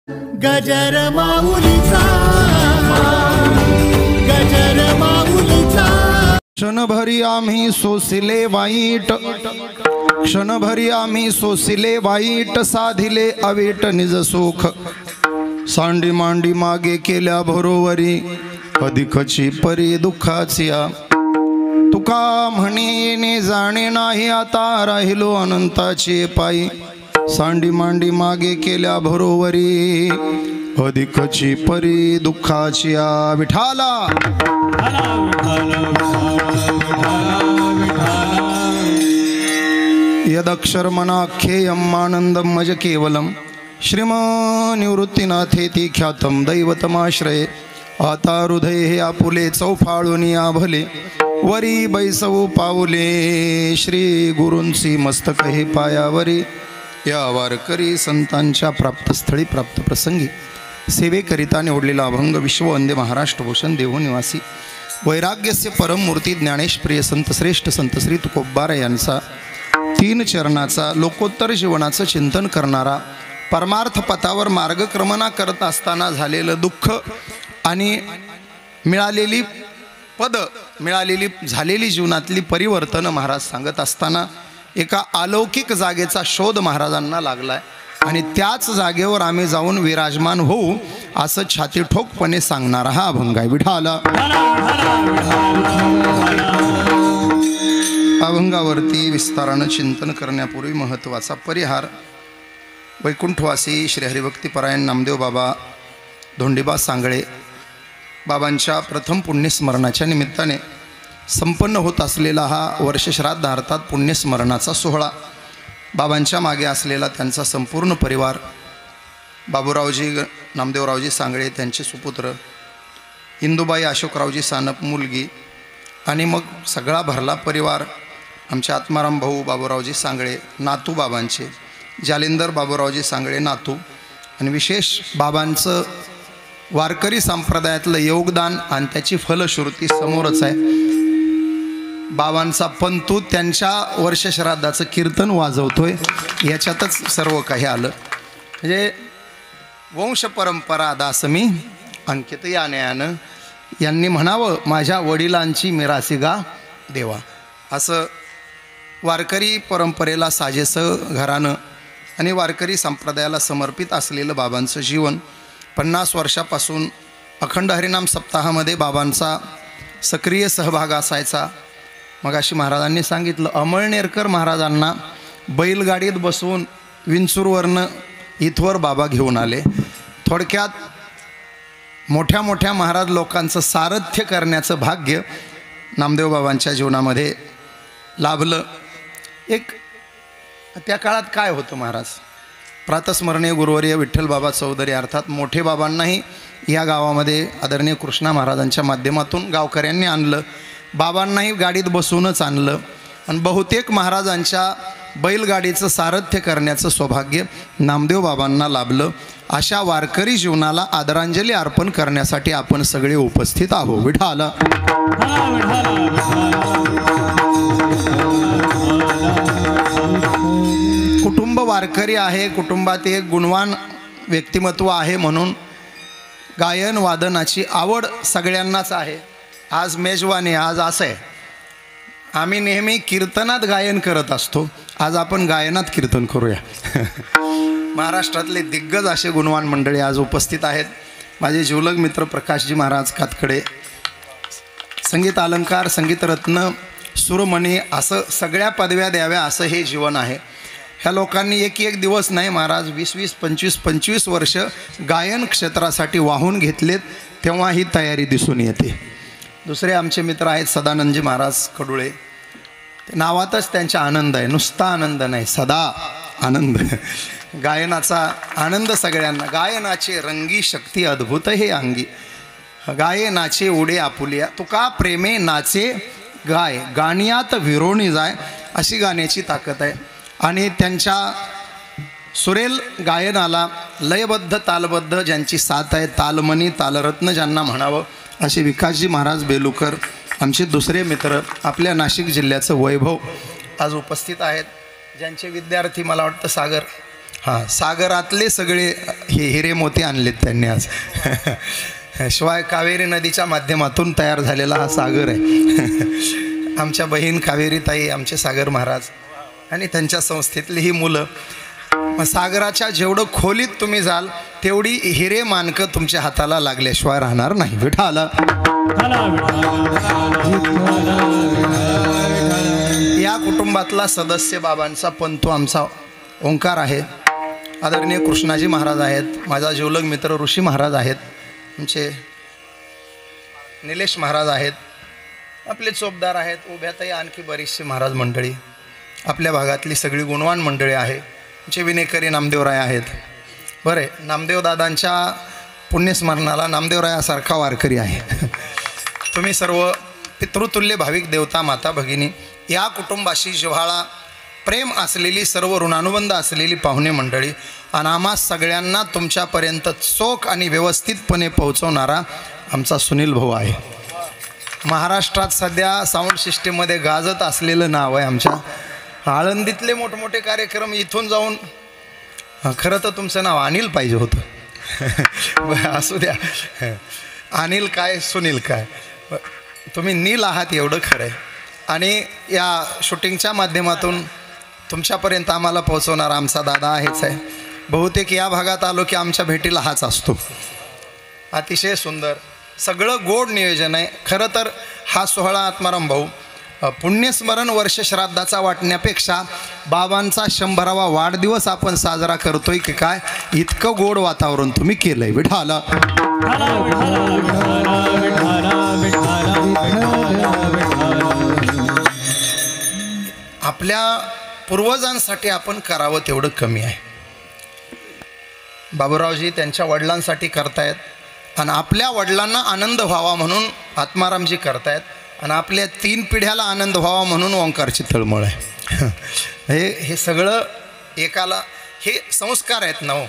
गजर माऊलीचा, गजर माऊलीचा। क्षणभरी आम्ही सोसिले वाईट, क्षणभरी आम्ही सोसिले वाईट, साधिले अवेट निज सुख। सांडी मांडी मागे केल्या भरोवरी, अधिकची परी दुःखाची। तुका म्हणे येणे जाणे नाही, आता राहिलो अनंताची पायी। सांडी मांडी मागे केल्या भरोवरी, अधिकची परी दुःखाची। विठाला यदक्षर मनाख्येयम आनंदम मज केवलम, श्रीमनिवृत्तीनाथेति ख्यातम दैवतमाश्रये। आता हृदय हे आपुले चौफाळून आभले, वरी बैसवू पाऊले श्री गुरूंची मस्तक हे पायावरी। या वारकरी संतांच्या प्राप्तस्थळी प्राप्त प्रसंगी सेवेकरिता निवडलेला अभंग विश्व वंदे महाराष्ट्र भूषण देहू निवासी वैराग्यस्य परममूर्ती ज्ञानेश प्रिय संत श्रेष्ठ संत श्री तुकोबार यांचा 3 चरणाचा लोकोत्तर जीवनाचं चिंतन करणारा, परमार्थ पथावर मार्गक्रमणा करत असताना झालेलं दुःख आणि मिळालेली पद, मिळालेली झालेली जीवनातली परिवर्तन महाराज सांगत असताना एका अलौकिक जागेचा शोध महाराजांना लागलाय आणि त्याच जागेवर आम्ही जाऊन विराजमान होऊ असं छाती ठोकपणे सांगणारा हा अभंग आहे। विठाला अभंगावरती विस्तारानं चिंतन करण्यापूर्वी महत्त्वाचा परिहार। वैकुंठवासी श्री हरिभक्तीपरायण नामदेव बाबा धोंडीबा सांगळे बाबांच्या प्रथम पुण्यस्मरणाच्या निमित्ताने संपन्न होत असलेला हा वर्षश्राद्ध अर्थात पुण्यस्मरणाचा सोहळा, बाबांच्या मागे असलेला त्यांचा संपूर्ण परिवार, बाबूरावजी नामदेवरावजी सांगळे त्यांचे सुपुत्र, इंदुबाई अशोकरावजी सानप मुलगी आणि मग सगळा भरला परिवार, आमचे आत्माराम भाऊ बाबूरावजी सांगळे नातू बाबांचे, जालिंदर बाबूरावजी सांगळे नातू, आणि विशेष बाबांचं वारकरी संप्रदायातलं योगदान आणि त्याची फलश्रुती समोरच आहे। बाबांचा पंतू त्यांच्या वर्षश्राद्धाचं कीर्तन वाजवतोय, याच्यातच सर्व काही आलं। म्हणजे वंश परंपरा दासमी अंकित यानं यांनी म्हणावं, माझ्या वडिलांची मिरासी गा देवा, असं वारकरी परंपरेला साजेसं घरानं आणि वारकरी संप्रदायाला समर्पित असलेलं बाबांचं जीवन। 50 वर्षापासून अखंड हरिनाम सप्ताहामध्ये बाबांचा सक्रिय सहभाग असायचा। मग अशी महाराजांनी सांगितलं, अमळनेरकर महाराजांना बैलगाडीत बसवून विंचूरवरनं इथवर बाबा घेऊन आले। थोडक्यात मोठ्या मोठ्या महाराज लोकांचं सारथ्य करण्याचं भाग्य नामदेव बाबांच्या जीवनामध्ये लाभलं। एक त्या काळात काय होतं, महाराज प्रातस्मरणीय गुरुवर्य विठ्ठल बाबा चौधरी अर्थात मोठे बाबांनाही या गावामध्ये आदरणीय कृष्णा महाराजांच्या माध्यमातून गावकऱ्यांनी आणलं, बाबांनाही गाडीत बसूनच आणलं आणि बहुतेक महाराजांच्या बैलगाडीचं सारथ्य करण्याचं सौभाग्य नामदेव बाबांना लाभलं। अशा वारकरी जीवनाला आदरांजली अर्पण करण्यासाठी आपण सगळे उपस्थित आहोत। विठाला कुटुंब वारकरी आहे, कुटुंबात एक गुणवान व्यक्तिमत्व आहे म्हणून गायन वादनाची आवड सगळ्यांनाच आहे। आज मेजवानी, आज असं आहे, आम्ही नेहमी कीर्तनात गायन करत असतो, आज आपण गायनात कीर्तन करूया। महाराष्ट्रातले दिग्गज असे गुणवान मंडळी आज उपस्थित आहेत। माझे जीवलग मित्र प्रकाशजी महाराज कातकडे, संगीत अलंकार, संगीत रत्न, सुरमणी, असं सगळ्या पदव्या द्याव्या असं हे जीवन आहे। ह्या लोकांनी एक दिवस नाही महाराज 20-20, 25-25 वर्ष गायन क्षेत्रासाठी वाहून घेतलेत, तेव्हा ही तयारी दिसून येते। दुसरे आमचे मित्र आहेत सदानंदजी महाराज कडुळे, नावातच त्यांचा आनंद आहे, नुसता आनंद नाही, सदा आनंद। गायनाचा आनंद सगळ्यांना, गायनाचे रंगी शक्ती अद्भुत हे अंगी, गायनाचे उडे आपुलिया, तुका प्रेमे नाचे गाय, गाण्यात विरोणी जाय, अशी गाण्याची ताकद आहे। आणि त्यांच्या सुरेल गायनाला लयबद्ध तालबद्ध ज्यांची साथ आहे, तालमणी तालरत्न ज्यांना म्हणावं, असे विकासजी महाराज बेलुकर, आमचे दुसरे मित्र, आपल्या नाशिक जिल्ह्याचं वैभव आज उपस्थित आहेत, ज्यांचे विद्यार्थी मला वाटतं सागर हां, सागरातले सगळे हे हिरे मोती आणलेत त्यांनी आज. शिवाय कावेरी नदीच्या माध्यमातून तयार झालेला हा सागर आहे. आमच्या बहीण कावेरी ताई, आमचे सागर महाराज आणि त्यांच्या संस्थेतली ही मुलं. मग सागराच्या जेवढं खोलीत तुम्ही जाल तेवढी हिरे मानकं तुमच्या हाताला लागल्याशिवाय राहणार नाही. विठाला या कुटुंबातला सदस्य बाबांचा पंतू आमचा ओंकार आहे. आदरणीय कृष्णाजी महाराज आहेत. माझा जिवलग मित्र ऋषी महाराज आहेत. आमचे निलेश महाराज आहेत. आपले चोपदार आहेत. उभ्यातही आणखी बरीचशी महाराज मंडळी, आपल्या भागातली सगळी गुणवान मंडळी आहे. आमचे विनेकरी नामदेवराय आहेत. बरे, नामदेवदादांच्या पुण्यस्मरणाला नामदेवरायासारखा वारकरी आहे. तुम्ही सर्व पितृतुल्य भाविक देवता माता भगिनी, या कुटुंबाशी जिव्हाळा प्रेम असलेली, सर्व ऋणानुबंध असलेली पाहुणे मंडळी आणि आम्हा सगळ्यांना तुमच्यापर्यंत चोख आणि व्यवस्थितपणे पोहोचवणारा आमचा सुनील भाऊ आहे. महाराष्ट्रात सध्या साऊंड सिस्टीममध्ये गाजत असलेलं नाव आहे आमच्या. आळंदीतले मोठमोठे कार्यक्रम इथून जाऊन, खरं तर तुमचं नाव अनिल पाहिजे होतं. असू द्या, अनिल काय सुनील काय, तुम्ही नील आहात एवढं खरं आहे. आणि या शूटिंगच्या माध्यमातून तुमच्यापर्यंत आम्हाला पोहोचवणारा आमचा दादा आहेच आहे. बहुतेक या भागात आलो की आमच्या भेटीला हाच असतो. अतिशय सुंदर सगळं गोड नियोजन आहे. खरं तर हा सोहळा आत्माराम भाऊ पुण्यस्मरण वर्ष श्राद्धाचा वाटण्यापेक्षा बाबांचा 100वा वाढदिवस आपण साजरा करतोय की काय, इतकं गोड वातावरण तुम्ही केलंय. विठाला आपल्या पूर्वजांसाठी आपण करावं तेवढं कमी आहे. बाबूरावजी त्यांच्या वडिलांसाठी करतायत आणि आपल्या वडिलांना आनंद व्हावा म्हणून आत्मारामजी करतायत आणि आपल्या 3 पिढ्याला आनंद व्हावा म्हणून ओंकारची तळमळ आहे. हे सगळं एकाला, हे संस्कार आहेत ना हो.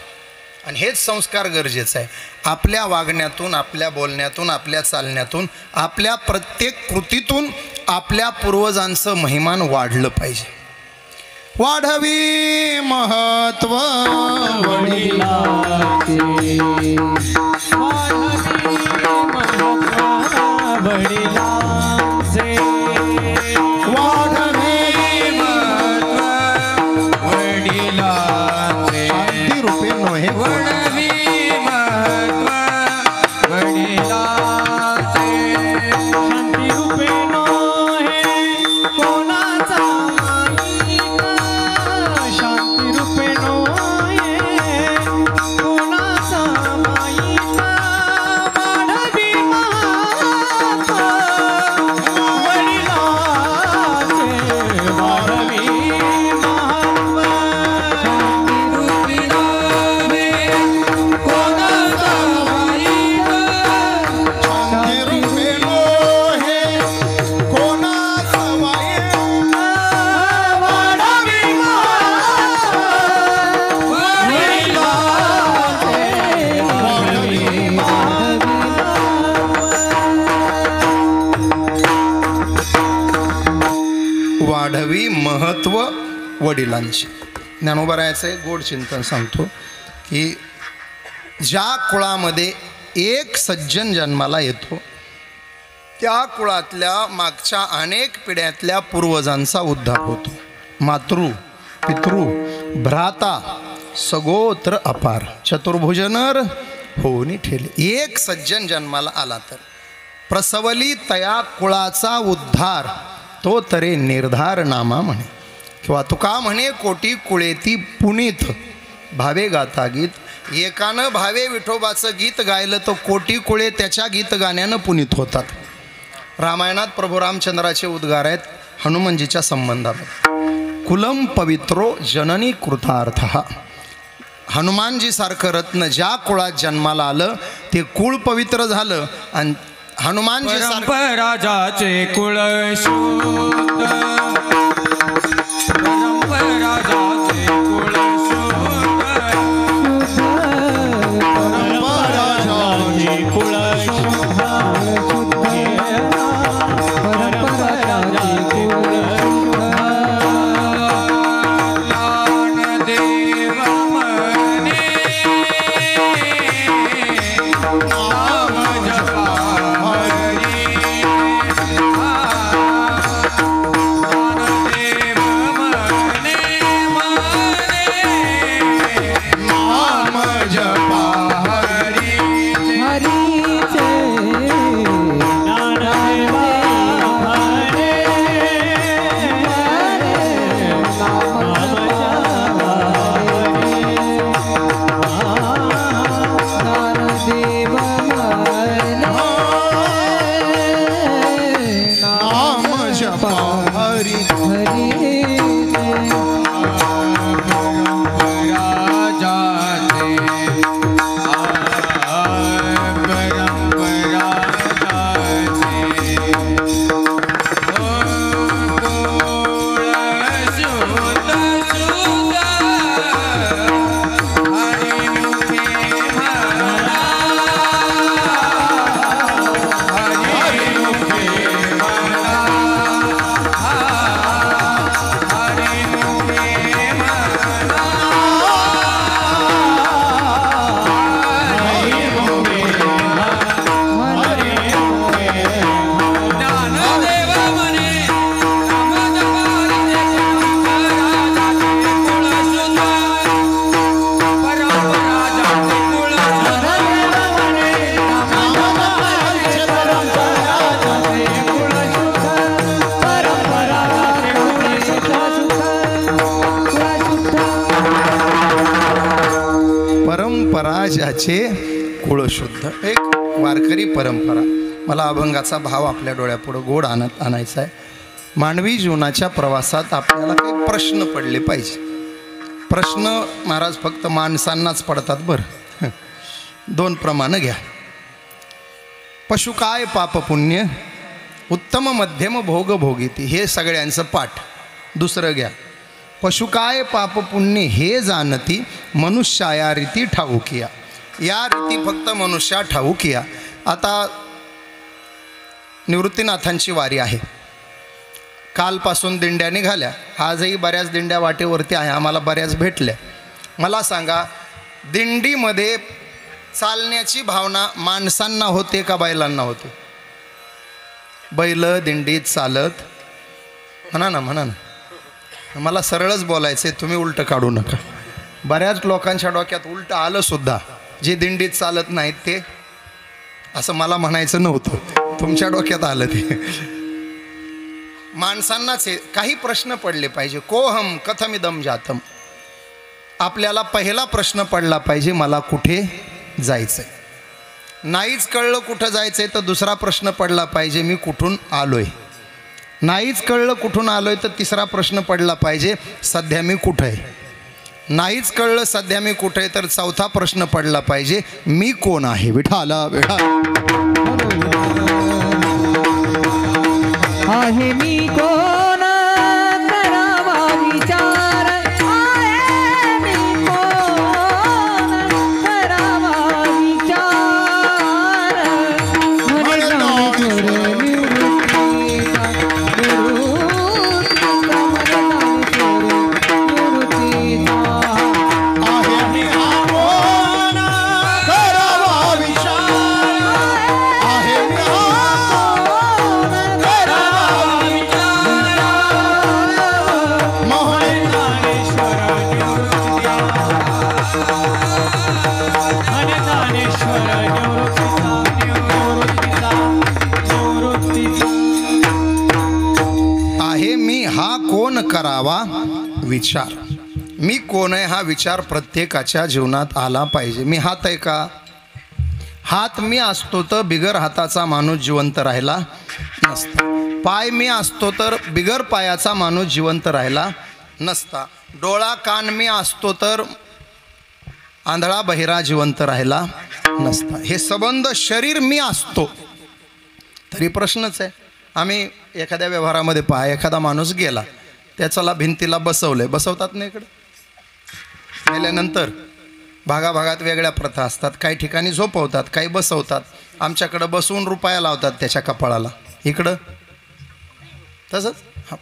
आणि हेच संस्कार गरजेचं आहे. आपल्या वागण्यातून, आपल्या बोलण्यातून, आपल्या चालण्यातून, आपल्या प्रत्येक कृतीतून आपल्या पूर्वजांचं महिमान वाढलं पाहिजे. वाढवी महत्व वडिलांचे, वाढवी महत्व वडिलांचे, शांती रूपे नोहे वाढवी महत्व वडिलांचे, शांती रूपे नोहे कोणाचा माईका, शांती रूपे नोहे कोणाचा माईका, वाढवी महत्व वडिलांचे, वाढवी महत्व शांती रूपे नोहे कोणाचा माईका, शांती रूपे नोहे कोणाचा माईका, वाढवी महत्व वडिलांचे, वाढवी वाढवी महत्व वडिलांचे. ज्ञानोबरायाचे गोड चिंतन सांगतो की ज्या कुळामध्ये एक सज्जन जन्माला येतो त्या कुळातल्या मागच्या अनेक पिढ्यातल्या पूर्वजांचा उद्धार होतो. मातृ पितृ भ्राता सगोत्र अपार चतुर्भुजनर होऊनी ठेले. एक सज्जन जन्माला आला तर प्रसवली तया कुळाचा उद्धार, तो तरे निर्धार नामा म्हणे. किंवा तुका म्हणे कोटी कुळेती पुनीत भावे गाता गीत. एकानं भावे विठोबाचं गीत गायलं तर कोटी कुळे त्याच्या गीत गाण्यानं पुनीत होतात. रामायणात प्रभू रामचंद्राचे उद्गार आहेत हनुमानजीच्या संबंधामध्ये. कुलम पवित्रो जननी कृतार्थ. हनुमानजी सारखं रत्न ज्या कुळात जन्माला आलं ते कुळ पवित्र झालं. आणि हनुमानजी सारखं राजाचे कुळ शुद्ध, राजाचे कुळ शुद्ध, राजाचे कुळ शुद्ध, देव ज्याचे कुळ शुद्ध. एक वारकरी परंपरा. मला अभंगाचा भाव आपल्या डोळ्यापुढं गोड आणायचा आहे. मानवी जीवनाच्या प्रवासात आपल्याला काही प्रश्न पडले पाहिजे. प्रश्न महाराज फक्त माणसांनाच पडतात बरं. 2 प्रमाणं घ्या. पशु काय पाप पुण्य, उत्तम मध्यम भोग भोगिती, हे सगळ्यांचं पाठ. दुसरं घ्या. पशु काय पाप पुण्य हे जाणती, मनुष्या या रीती ठाऊकिया. या रीती फक्त मनुष्या ठाऊकिया. आता निवृत्तीनाथांची वारी आहे. कालपासून दिंड्या निघाल्या. आजही बऱ्याच दिंड्या वाटेवरती आहे. आम्हाला बऱ्याच भेटल्या. मला सांगा, दिंडीमध्ये चालण्याची भावना माणसांना होते का बैलांना होते? बैल दिंडीत चालत, म्हणा ना म्हणा ना. मला सरळच बोलायचं आहे, तुम्ही उलटं काढू नका. बऱ्याच लोकांच्या डोक्यात उलटं आलं सुद्धा. जे दिंडीत चालत नाहीत ते, असं मला म्हणायचं नव्हतं, तुमच्या डोक्यात आलं ते. माणसांनाच काही प्रश्न पडले पाहिजे. कोहम कथमिदम जातम. आपल्याला पहिला प्रश्न पडला पाहिजे, मला कुठे जायचंय. नाहीच कळलं कुठं जायचंय तर दुसरा प्रश्न पडला पाहिजे, मी कुठून आलोय. नाहीच कळलं कुठून आलोय तर तिसरा प्रश्न पडला पाहिजे, सध्या मी कुठं आहे. नाहीच कळलं सध्या मी कुठं आहे तर चौथा प्रश्न पडला पाहिजे, मी कोण आहे. विठाला आहे मी कोण, करावा विचार. आहे मी कोण, करावा विचार. म्हणे ज्ञानेश्वर निवृत्तीचा, निवृत्तीचा. आहे मी कोण, करावा विचार. आहे मी करावा विचार. मी कोण आहे हा विचार प्रत्येकाच्या जीवनात आला पाहिजे. मी हात आहे का? हात मी असतो तर बिगर हाताचा माणूस जिवंत राहिला नसता. पाय मी असतो तर बिगर पायाचा माणूस जिवंत राहिला नसता. डोळा कान मी असतो तर आंधळा बहिरा जिवंत राहिला नसता. हे संबंध शरीर मी असतो तरी प्रश्नच आहे. आम्ही एखाद्या व्यवहारामध्ये पहा, एखादा माणूस गेला, त्याच्याला भिंतीला बसवलंय, बसवतात ना इकडं. गेल्यानंतर भागाभागात वेगळ्या प्रथा असतात. काही ठिकाणी झोपवतात, काही बसवतात. आमच्याकडं बसवून रुपया लावतात त्याच्या कपाळाला. इकडं तसंच हा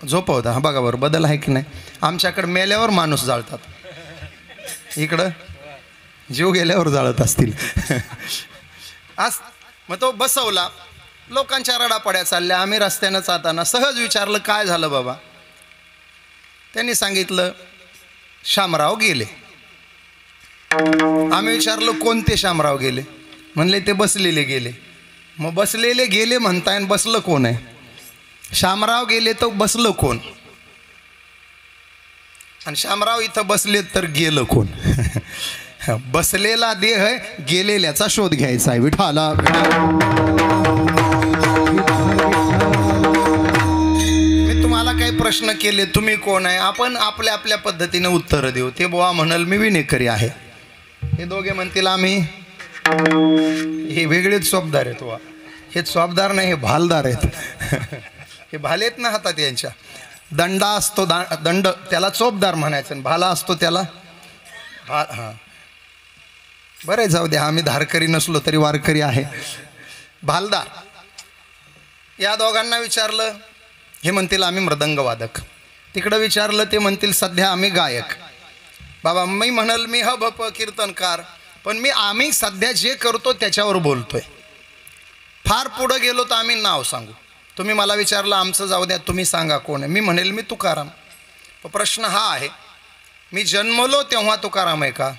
झोपवता. हा बघा बरं बदल आहे की नाही. आमच्याकडं मेल्यावर माणूस जाळतात, इकडं जीव गेल्यावर जाळत असतील. आज मग तो बसवला, लोकांच्या रडापड्या चालल्या. आम्ही रस्त्यानं जाताना सहज विचारलं, काय झालं बाबा? त्यांनी सांगितलं, शामराव गेले. आम्ही विचारलं, कोणते शामराव गेले? म्हणले ते बसलेले गेले. मग बसलेले गेले म्हणताय, बसलं कोण आहे? शामराव गेले तर बसलं कोण? आणि शामराव इथं बसले तर गेलं कोण? बसलेला देह आहे, गेलेल्याचा शोध घ्यायचा आहे. विठाला मी तुम्हाला काही प्रश्न केले, तुम्ही कोण आहे? आपण आपल्या आपल्या पद्धतीने उत्तर देऊ. ते बुवा म्हणाल मी विनेकरी आहे. हे दोघे म्हणतील आम्ही, हे वेगळेच चोपदार आहेत. वा, हे चोपदार नाही, हे भालदार आहेत. हे भाले आहेत ना हातात यांच्या. दंडा असतो दंड, त्याला चोपदार म्हणायचं. भाला असतो त्याला हां बरं, जाऊ द्या. आम्ही धारकरी नसलो तरी वारकरी आहे. भालदार. या दोघांना विचारलं, हे म्हणतील आम्ही मृदंगवादक. तिकडं विचारलं, ते म्हणतील सध्या आम्ही गायक. बाबा मी म्हणाल मी भप कीर्तनकार, पण आम्ही सध्या जे करतो त्याच्यावर बोलतोय. फार पुढं गेलो तर आम्ही नाव सांगू. तुम्ही मला विचारलं आमचं जाऊ द्या, तुम्ही सांगा कोण आहे? मी म्हणेल मी तुकाराम. प्रश्न हा आहे, मी जन्मलो तेव्हा तुकाराम आहे का?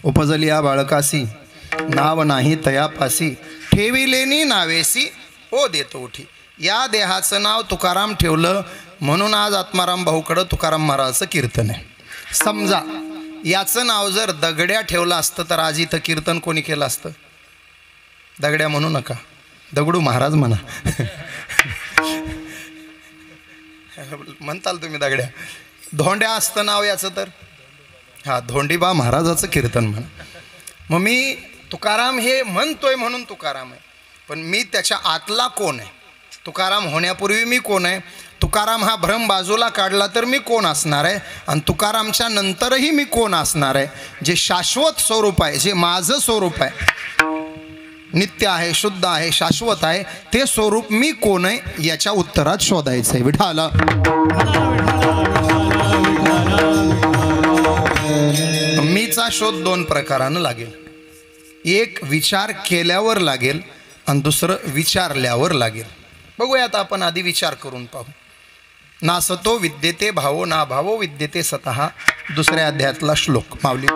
उपजली या बाळकासी, नाव नाही तयापासी, ठेविलेनी नावेसी ओ देतो उठी. या देहाचं नाव तुकाराम ठेवलं म्हणून आज आत्माराम भाऊकडं तुकाराम महाराजाचं कीर्तन आहे. समजा याचं नाव जर दगड्या ठेवलं असतं तर आज इथं कीर्तन कोणी केलं असतं? दगड्या म्हणू नका, दगडू महाराज म्हणा. म्हणताल तुम्ही दगड्या. धोंड्या असतं नाव याचं तर हा धोंडीबा महाराजाचं कीर्तन म्हणा. मग मी तुकाराम हे म्हणतोय म्हणून तुकाराम आहे, पण मी त्याच्या आतला कोण आहे? तुकाराम होण्यापूर्वी मी कोण आहे? तुकाराम हा भ्रम बाजूला काढला तर मी कोण असणार आहे? आणि तुकारामच्या नंतरही मी कोण असणार आहे? जे शाश्वत स्वरूप आहे, जे माझं स्वरूप आहे, नित्य आहे, शुद्ध आहे, शाश्वत आहे, ते स्वरूप मी कोण आहे याच्या उत्तरात शोधायचं आहे. विठाला मीचा शोध दोन प्रकारानं लागेल. एक विचार केल्यावर लागेल आणि दुसरं विचारल्यावर लागेल. बघूया आता आपण आधी विचार करून पाहू. नासतो विद्येते भावो ना भावो विद्येते स्वतः, दुसऱ्या अध्यायातला श्लोक माऊली.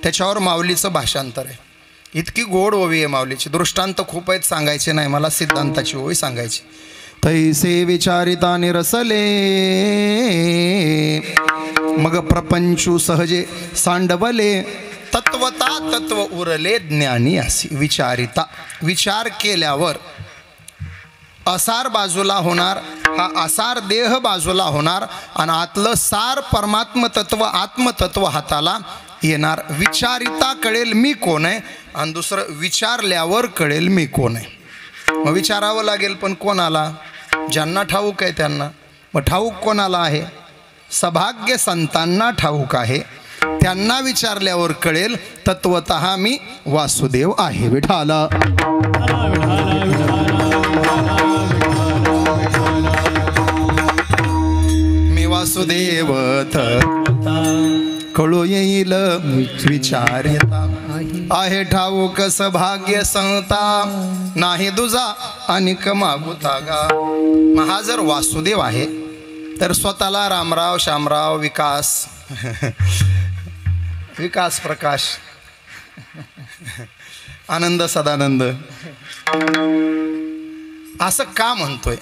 त्याच्यावर माऊलीचं भाषांतर आहे. इतकी गोड ओवी आहे माऊलीची. दृष्टांत खूप आहेत, सांगायचे नाही मला, सिद्धांताची ओवी सांगायची. तैसे विचारिता निरसले मग प्रपंचू सहजे सांडवले, तत्वता तत्व उरले ज्ञानी असी. विचारिता, विचार केल्यावर असार बाजूला होणार, हा असार देह बाजूला होणार आणि आतलं सार परमात्म तत्व आत्मतत्व हाताला येणार. विचारिता कळेल मी कोण आहे आणि दुसरं विचारल्यावर कळेल मी कोण आहे. मग विचारावं लागेल, पण कोणाला? ज्यांना ठाऊक आहे त्यांना. मग ठाऊक कोणाला आहे? सभाग्य संतांना ठाऊक आहे. त्यांना विचारल्यावर कळेल तत्वतः मी वासुदेव आहे. विठाला मी वासुदेव कळू येईल विचारिता, आहे ठाऊक सभाग्य संता, नाही दुजा अनिक मागुता गा. हा जर वासुदेव आहे तर स्वतःला रामराव, श्यामराव, विकास विकास प्रकाश, आनंद, सदानंद असं का म्हणतोय?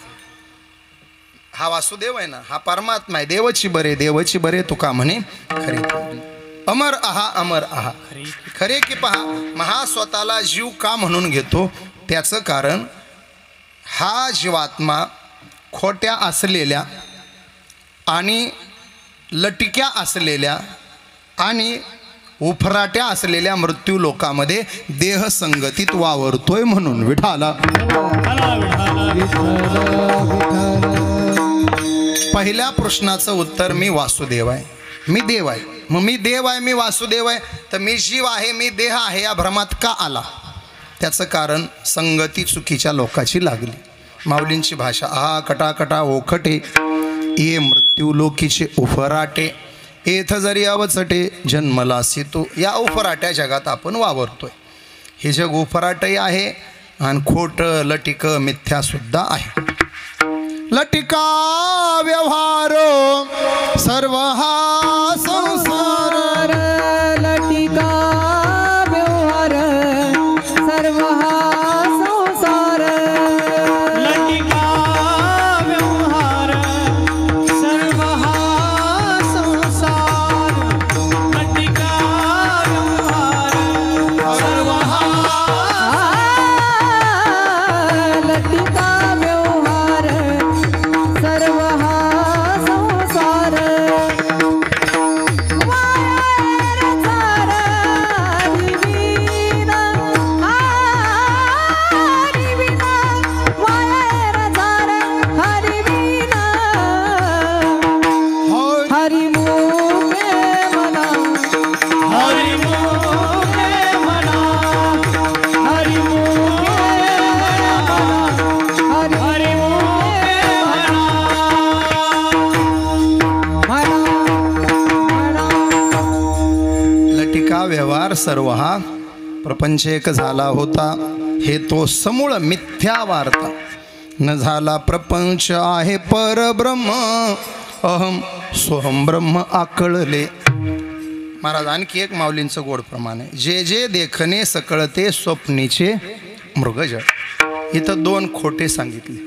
हा वासुदेव आहे ना, हा परमात्मा आहे. देवची बरे, देवची बरे तुका म्हणे खरे. अमर आहा, अमर आहा, खरे की पहा. महा स्वतःला जीव का म्हणून घेतो? त्याचं कारण हा जीवात्मा खोट्या असलेल्या आणि लटिक्या असलेल्या आणि उफराट्या असलेल्या मृत्यू लोकामध्ये देह संगतीत वावरतोय म्हणून. विठाला पहिल्या प्रश्नाचं उत्तर मी वासुदेव आहे, मी देव आहे. मग मी देव आहे, मी वासुदेव आहे, तर मी जीव आहे, मी देह आहे या भ्रमात का आला? त्याचं कारण संगती चुकीच्या लोकाची लागली. माऊलींची भाषा, आहा कटाकटा ओखटे ये मृत्यू लोकीचे उफराटे, येथ जरी अवचटे जन्मलासी तो. या उफराट्या जगात आपण वावरतोय. हे जग उफराटही आहे आणि खोटं लटिक मिथ्यासुद्धा आहे. लटिका व्यवहार सर्व हा संसार, लटिका व्यवहार सर्व हा संसार, लटिका व्यवहार सर्व हा संसार, लटिका व्यवहार सर्व हा लटिका व्यवहार सर्व हा संसार. व्यवहार सर्व हा प्रपंच एक झाला होता, हे तो समूळ मिथ्या वार्ता. न झाला प्रपंच आहे परब्रह्म, अहम सोहम ब्रह्म आकळले. महाराज आणखी एक माऊलींचं गोड प्रमाण आहे. जे जे देखणे सकळते स्वप्नीचे मृगजळ. इथं दोन खोटे सांगितले.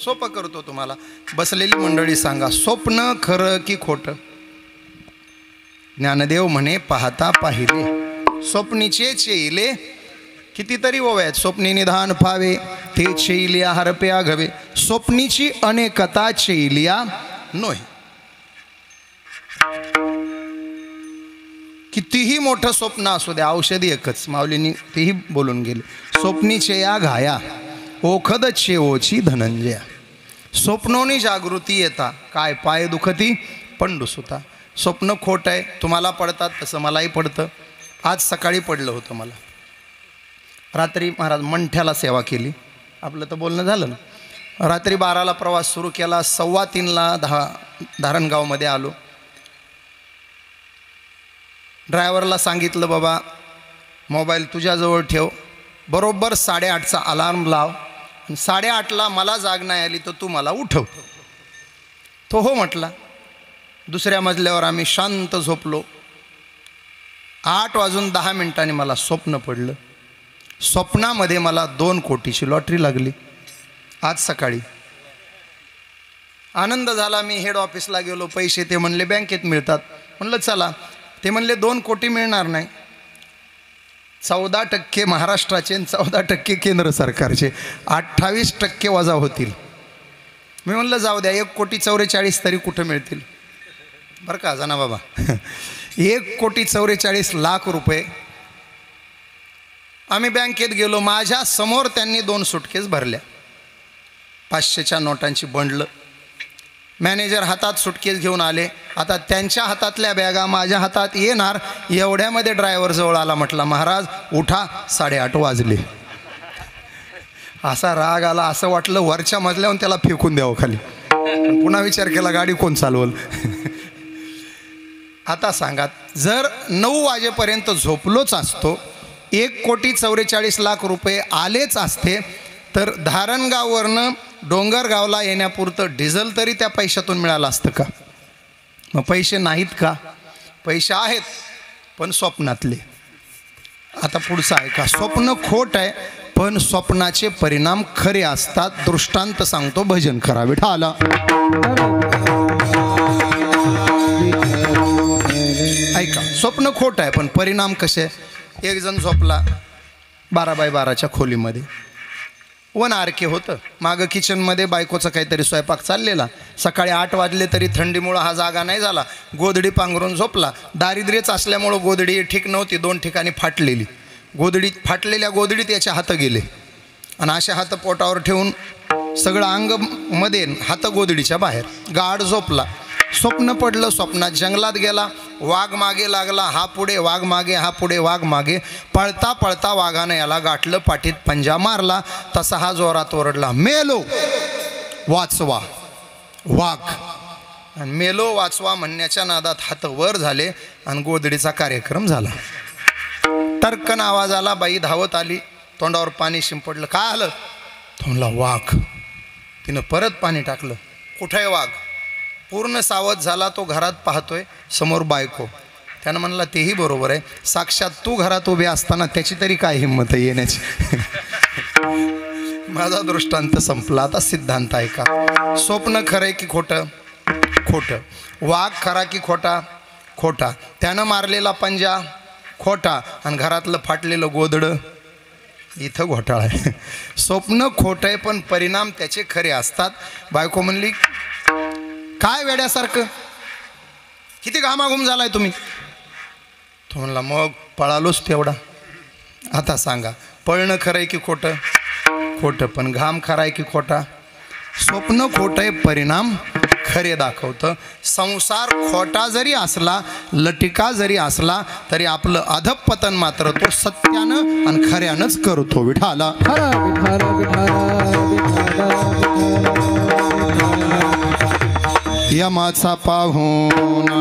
सोपं करतो तुम्हाला. बसलेली मंडळी सांगा, स्वप्न खरं की खोटं? ज्ञानदेव म्हणे पाहता पाहिले स्वप्नीचे चेईले कितीतरी ओव्यात. स्वप्नी निधान पावे ते चेईलिया हरप्या घवे स्वप्नीची अनेकता चेईलिया नोही. कितीही मोठं स्वप्न असू द्या, औषधी एकच. माऊलींनी तेही बोलून गेले. स्वप्नीचे या घाया ओखद चेओची धनंजया. स्वप्नोनी जागृती येता काय पाय दुखती पंडुसुता. स्वप्न खोट आहे, तुम्हाला पडतात तसं मलाही पडतं. आज सकाळी पडलं होतं मला. रात्री महाराज मंठ्याला सेवा केली, आपलं तर बोलणं झालं ना. रात्री 12ला प्रवास सुरू केला, 2:15ला धारणगावमध्ये आलो. ड्रायव्हरला सांगितलं बाबा मोबाईल तुझ्याजवळ ठेव, बरोबर 8:30चा अलार्म लाव, 8:30ला मला जाग नाही आली तर तू मला उठव. तो हो म्हटला. दुसऱ्या मजल्यावर आम्ही शांत झोपलो. 8:10 मला स्वप्न पडलं. स्वप्नामध्ये मला 2 कोटीची लॉटरी लागली. आज सकाळी आनंद झाला. मी हेड ऑफिसला गेलो, पैसे ते म्हणले बँकेत मिळतात. म्हणलं चला. ते म्हणले 2 कोटी मिळणार नाही, 14% महाराष्ट्राचे आणि 14% केंद्र सरकारचे, 28% वजा होतील. मी म्हणलं जाऊ द्या, 1,44,00,000 तरी कुठं मिळतील. बरं का जाना बाबा. 1,44,00,000 रुपये. आम्ही बँकेत गेलो. माझ्या समोर त्यांनी 2 सुटकेस भरल्या, 500च्या नोटांची बंडलं. मॅनेजर हातात सुटकेस घेऊन आले. आता त्यांच्या हातातल्या बॅगा माझ्या हातात येणार एवढ्यामध्ये ड्रायव्हर जवळ आला. म्हटला महाराज उठा, 8:30 वाजले. असा राग आला, असं वाटलं वरच्या मजल्याहून त्याला फेकून द्यावं खाली. पुन्हा विचार केला गाडी कोण चालवल. आता सांगा, जर 9 वाजेपर्यंत झोपलोच असतो, 1,44,00,000 रुपये आलेच असते, तर धारणगाववरनं डोंगरगावला येण्यापुरतं डिझेल तरी त्या पैशातून मिळालं असतं का? मग पैसे नाहीत का? पैसे आहेत, पण स्वप्नातले. आता पुढचं आहे का? स्वप्न खोट आहे, पण स्वप्नाचे परिणाम खरे असतात. दृष्टांत सांगतो, भजन करा विठाला. ऐका, स्वप्न खोट आहे पण परिणाम कसे? एक जण झोपला 12x12च्या खोलीमध्ये. 1 RK होतं. मागं किचनमध्ये बायकोचा काहीतरी स्वयंपाक चाललेला. सकाळी 8 वाजले तरी थंडीमुळं हा जागा नाही झाला. गोधडी पांघरून झोपला. दारिद्र्यच असल्यामुळं गोधडी ठीक नव्हती, 2 ठिकाणी फाटलेली गोधडी. फाटलेल्या गोधडीत याचे हात गेले आणि असे हात पोटावर ठेवून सगळं अंग मध्ये, हात गोधडीच्या बाहेर. गाढ झोपला. स्वप्न पडलं. स्वप्नात जंगलात गेला. वाघ मागे लागला. हा पुढे, वाघ मागे, हा पुढे, वाघ मागे. पळता पळता वाघानं याला गाठलं, पाठीत पंजा मारला. तसा हा जोरात ओरडला, मेलो वाचवा. वाघ आणि मेलो वाचवा म्हणण्याच्या नादात हात वर झाले आणि गोधडीचा कार्यक्रम झाला. टर्कन आवाज आला. बाई धावत आली. तोंडावर पाणी शिंपडलं. काय आलं? तो म्हणला वाघ. तिनं परत पाणी टाकलं. कुठं आहे वाघ? पूर्ण सावध झाला. तो घरात पाहतोय, समोर बायको. त्यानं म्हणला तेही बरोबर आहे, साक्षात तू घरात उभे असताना त्याची तरी काय हिंमत आहे येण्याची. माझा दृष्टांत संपला. आता सिद्धांत आहे का? स्वप्न खरंय की खोटं? खोटं. वाघ खरा की खोटा? खोटा. त्यानं मारलेला पंजा खोटा आणि घरातलं फाटलेलं गोधडं इथं घोटाळा आहे. स्वप्न खोटं आहे पण परिणाम त्याचे खरे असतात. बायको म्हणली काय वेड्यासारखं, किती घामाघूम झालाय तुम्ही? तो म्हणला मग पळालोच तेवढा. आता सांगा, पळणं खरं आहे की खोटं? खोटं. पण घाम खरा आहे की खोटा? स्वप्न खोटं आहे, परिणाम खरे दाखवतं. संसार खोटा जरी असला, लटिका जरी असला, तरी आपलं अधपतन मात्र तो सत्यानं आणि खऱ्यानंच करतो. विठाला यमाचा पाहुणा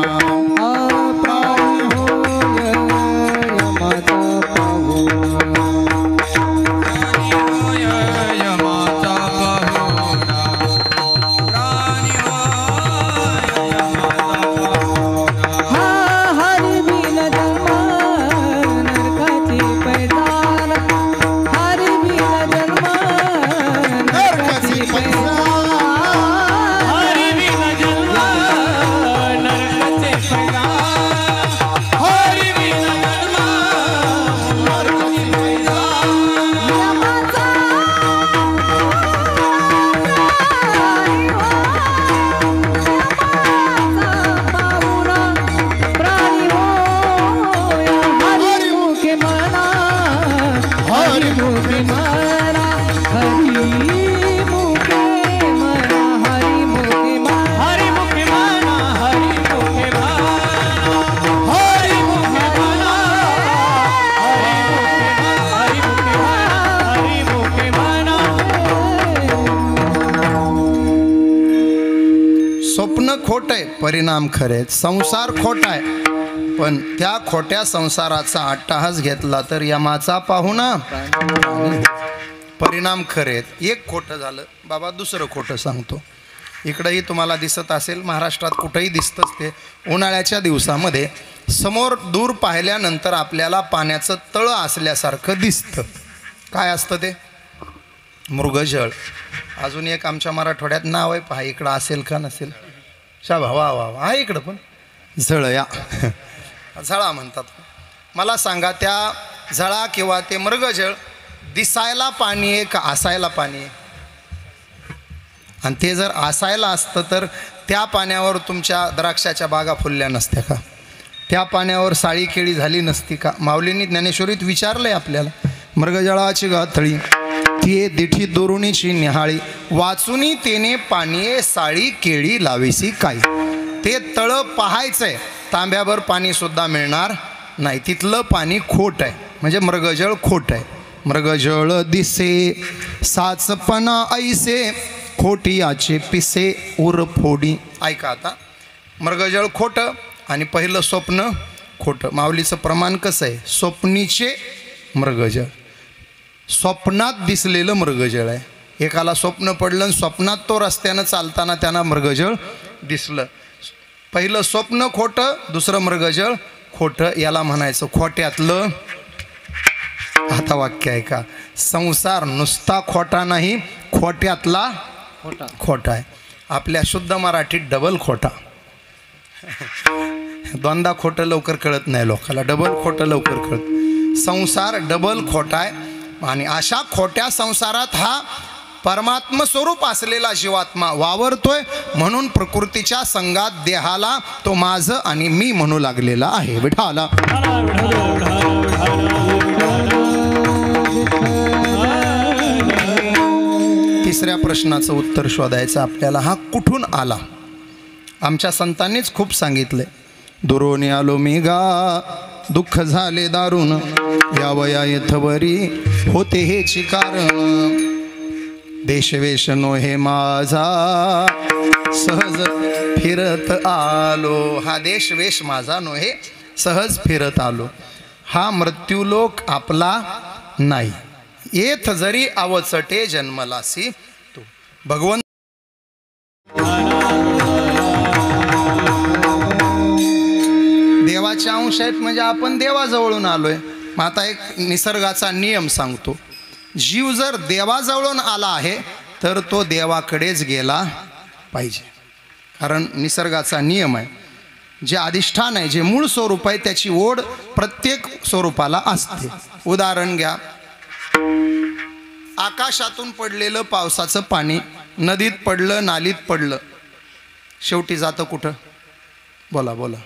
मुखे म्हणा हरी मुखे म्हणा हरी मुखे म्हणा हरी मुखे म्हणा हरी मुखे म्हणा हरी मुखे म्हणा हरी मुखे म्हणा स्वप्न खोट आहे, परिणाम खरे आहेत. संसार खोटा आहे, पण त्या खोट्या संसाराचा अट्टहास घेतला तर यमाचा पाहुणा परिणाम खरे आहेत. एक खोटं झालं बाबा, दुसरं खोटं सांगतो. इकडंही तुम्हाला दिसत असेल, महाराष्ट्रात कुठंही दिसतंच ते. उन्हाळ्याच्या दिवसामध्ये समोर दूर पाहिल्यानंतर आपल्याला पाण्याचं तळं असल्यासारखं दिसतं. काय असतं ते? मृगजळ. अजून एक आमच्या मराठवाड्यात नाव आहे, पहा इकडं असेल का नसेल. शाबा वा वा वा, आहे इकडं पण झळया झळा म्हणतात. मला सांगा, त्या झळा किंवा ते मृगजळ दिसायला पाणी आहे का असायला पाणी आहे? आणि ते जर असायला असतं तर त्या पाण्यावर तुमच्या द्राक्षाच्या बागा फुलल्या नसत्या का? त्या पाण्यावर साळी केळी झाली नसती का? माऊलींनी ज्ञानेश्वरीत विचारलंय आपल्याला, मृगजळाची गाथळी ती दिठी दुरुणीची निहाळी वाचुनी तेने पाणी साळी केळी लावीसी काय. ते तळं पाहायचंय, तांब्याभर पाणी सुद्धा मिळणार नाही, तिथलं पाणी खोट आहे, म्हणजे मृगजळ खोट आहे. मृगजळ दिसे साचपणा ऐसे खोटियाचे पिसे उर फोडी. ऐका आता, मृगजळ खोटं आणि पहिलं स्वप्न खोटं. माऊलीचं प्रमाण कसं आहे? स्वप्नीचे मृगजळ, स्वप्नात दिसलेलं मृगजळ आहे. एकाला स्वप्न पडलं आणि स्वप्नात तो रस्त्यानं चालताना त्यांना मृगजळ दिसलं. पहिलं स्वप्न खोटं, दुसरं मृगजळ खोटं. याला म्हणायचं खोट्यातलं. आता वाक्य आहे का? संसार नुसता खोटा नाही, खोट्यातला खोटा आहे. आपल्या शुद्ध मराठीत डबल खोटा. दोनदा खोटं लवकर कळत नाही लोकाला, डबल खोटं लवकर कळत. संसार डबल खोटा आहे. आणि अशा खोट्या संसारात हा परमात्म स्वरूप असलेला जीवात्मा वावरतोय, म्हणून प्रकृतीच्या संगात देहाला तो माझं आणि मी म्हणू लागलेला आहे. विठाला तिसऱ्या प्रश्नाचं उत्तर शोधायचं आपल्याला. हा कुठून आला? आमच्या संतांनीच खूप सांगितलंय. दुरोनी आलो मी गा, दुःख झाले दारुण, यावया येथवरी होते हेची कारण. देशवेश नो हे माझा, सहज फिरत आलो. हा देशवेश माझा नो हे सहज फिरत आलो. हा मृत्यूलोक आपला नाही. येथ जरी अवचटे जन्मलासी तू. भगवंत देवाचे अंश आहेत, म्हणजे आपण देवाजवळून आलोय. मग आता एक निसर्गाचा नियम सांगतो. जीव जर देवाजवळून आला आहे तर तो देवाकडेच गेला पाहिजे. कारण निसर्गाचा नियम आहे, जे अधिष्ठान आहे, जे मूळ स्वरूप आहे, त्याची ओढ प्रत्येक स्वरूपाला असते. उदाहरण घ्या, आकाशातून पडलेलं पावसाचं पाणी नदीत पडलं, नालीत पडलं, शेवटी जातं कुठं? बोला बोला.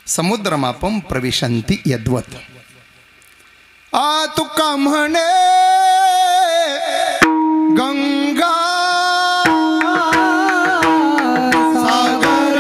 समुद्रमापम प्रविशंती यद्वत. आ तुका म्हणे गंगा सागर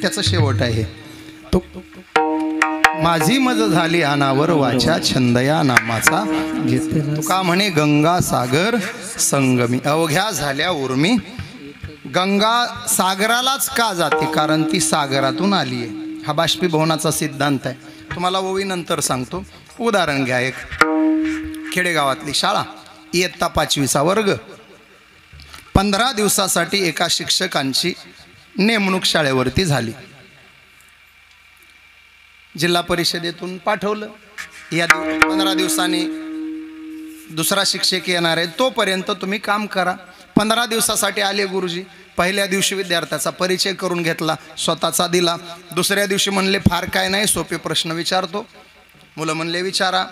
त्याचा शेवट आहे तो. माझी मज झाली अनावर वाचा छंदया नामाचा घेत तुका म्हणे गंगा सागर संगमी अवघ्या झाल्या उर्मी गंगा सागरालाच का जाते कारण ती सागरातून आली आहे हा बाष्पीभवनाचा सिद्धांत आहे तुम्हाला ओवी नंतर सांगतो उदाहरण घ्या एक खेडेगावातली शाळा इयत्ता 5वीचा वर्ग 15 दिवसासाठी एका शिक्षकांची नेमणूक शाळेवरती झाली जिल्हा परिषदेतून पाठवलं या 15 दिवसांनी दुसरा शिक्षक येणार आहे तोपर्यंत तुम्ही काम करा 15 दिवसासाठी आले गुरुजी पहिल्या दिवशी विद्यार्थ्याचा परिचय करून घेतला स्वतःचा दिला दुसऱ्या दिवशी म्हणले फार काय नाही सोपे प्रश्न विचारतो मुलं म्हणले विचारा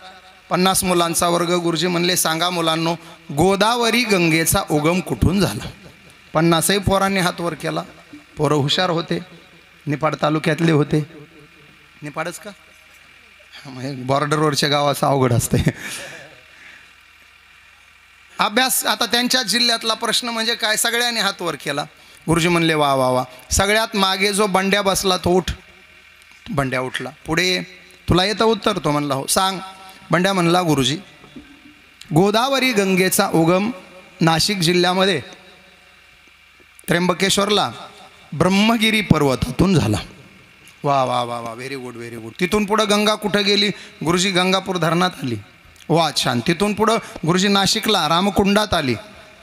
50 मुलांचा वर्ग गुरुजी म्हणले सांगा मुलांनो गोदावरी गंगेचा उगम कुठून झाला 50ही पोरांनी हात वर केला पोरं हुशार होते निफाड तालुक्यातले होते निफाडच का बॉर्डरवरच्या गावाचं अवघड असते अभ्यास आता त्यांच्या जिल्ह्यातला प्रश्न म्हणजे काय सगळ्यांनी हात वर केला गुरुजी म्हणले वा वा वा सगळ्यात मागे जो बंड्या बसला तो उठ बंड्या उठला पुढे तुला येतं उत्तर तो म्हणला हो सांग बंड्या म्हणला गुरुजी गोदावरी गंगेचा उगम नाशिक जिल्ह्यामध्ये त्र्यंबकेश्वरला ब्रह्मगिरी पर्वतातून झाला वा वा वा वा व्हेरी गुड तिथून पुढं गंगा कुठं गेली गुरुजी गंगापूर धरणात आली वा छान तिथून पुढं गुरुजी नाशिकला रामकुंडात आली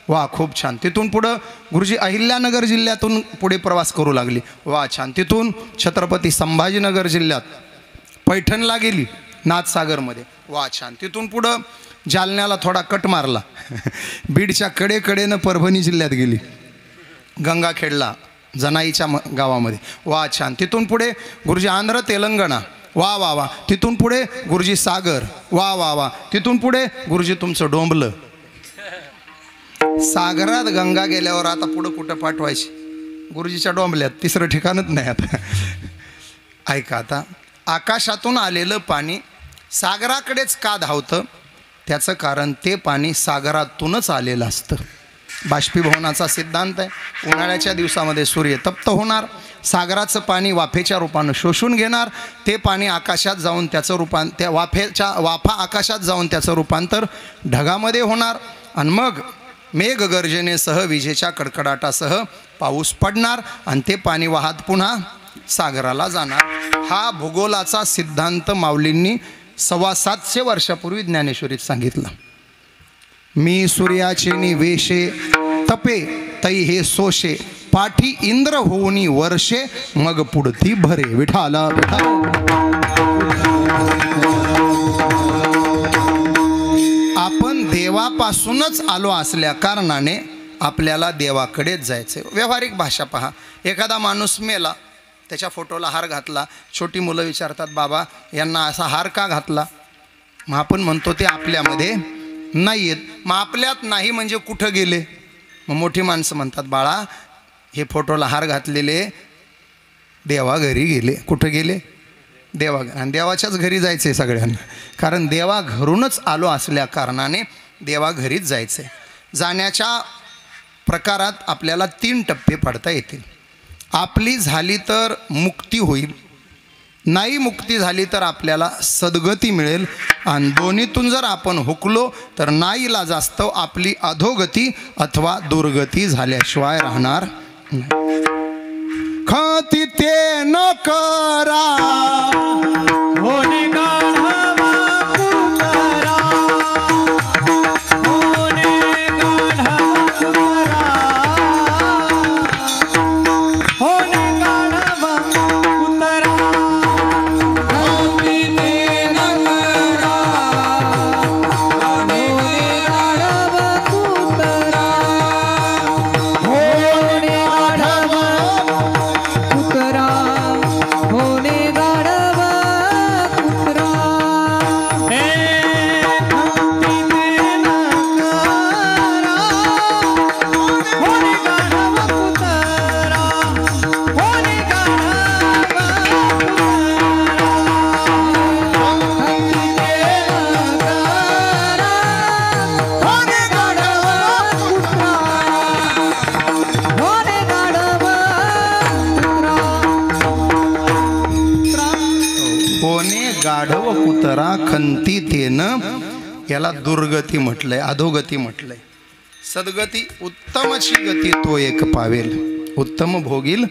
वा खूप छान तिथून पुढं गुरुजी अहिल्यानगर जिल्ह्यातून पुढे प्रवास करू लागली वा छान तिथून छत्रपती संभाजीनगर जिल्ह्यात पैठणला गेली नाथसागरमध्ये वा छान तिथून पुढं जालन्याला थोडा कट मारला बीडच्या कडेनं परभणी जिल्ह्यात गेली गंगाखेडला जनाईच्या गावामध्ये वा छान तिथून पुढे गुरुजी आंध्र तेलंगणा वा वा वा तिथून पुढे गुरुजी सागर वा वा वा तिथून पुढे गुरुजी तुमचं डोंबलं सागरात गंगा गेल्यावर आता पुढं कुठं पाठवायची गुरुजीच्या डोंबल्यात तिसरं ठिकाणच नाही आता ऐका आता आकाशातून आलेलं पाणी सागराकडेच का धावतं त्याचं कारण ते पाणी सागरातूनच आलेलं असतं बाष्पीभवनाचा सिद्धांत आहे उन्हाळ्याच्या दिवसामध्ये सूर्य तप्त होणार सागराचं पाणी वाफेच्या रूपानं शोषून घेणार ते पाणी आकाशात जाऊन त्याचं त्या वाफा आकाशात जाऊन त्याचं रूपांतर ढगामध्ये होणार आणि मग मेघगर्जनेसह विजेच्या कडकडाटासह पाऊस पडणार आणि ते पाणी वाहत पुन्हा सागराला जाणार हा भूगोलाचा सिद्धांत माऊलींनी 750 वर्षापूर्वी ज्ञानेश्वरीत सांगितला मी सूर्याचे निवेशे तपे तै हे सोशे पाठी इंद्र होऊनी वर्षे मग पुढती भरे विठाला आपण देवापासूनच आलो असल्या कारणाने आपल्याला देवाकडेच जायचे व्यावहारिक भाषा पहा एखादा माणूस मेला त्याच्या फोटोला हार घातला छोटी मुलं विचारतात बाबा यांना असा हार का घातला मग आपण म्हणतो ते आपल्यामध्ये नाही आहेत मग आपल्यात नाही म्हणजे कुठं गेले मग मोठी माणसं म्हणतात बाळा हे फोटोला हार घातलेले देवा घरी गेले कुठं गेले देवा आणि देवाच्याच घरी जायचे सगळ्यांना कारण देवा घरूनच आलो असल्या कारणाने देवा घरीच जायचे जाण्याच्या प्रकारात आपल्याला 3 टप्पे पडता येतील आपली झाली तर मुक्ती होईल नाही मुक्ती झाली तर आपल्याला सद्गती मिळेल आणि दोन्हीतून जर आपण हुकलो तर नाईला जास्त आपली अधोगती अथवा दुर्गती झाल्याशिवाय राहणार खाती ते न करा होने गाढवा कुतरा होने गाढवा कुतरा होने गाढवा कुतरा खाती ते न करा होने गाढवा कुतरा होने गाढवा कुतरा होने गाढवा खंती तेनं, याला दुर्गती म्हटलंय, अधोगती म्हटलंय. सद्गती उत्तमची गती तो एक पावेल, उत्तम भोगील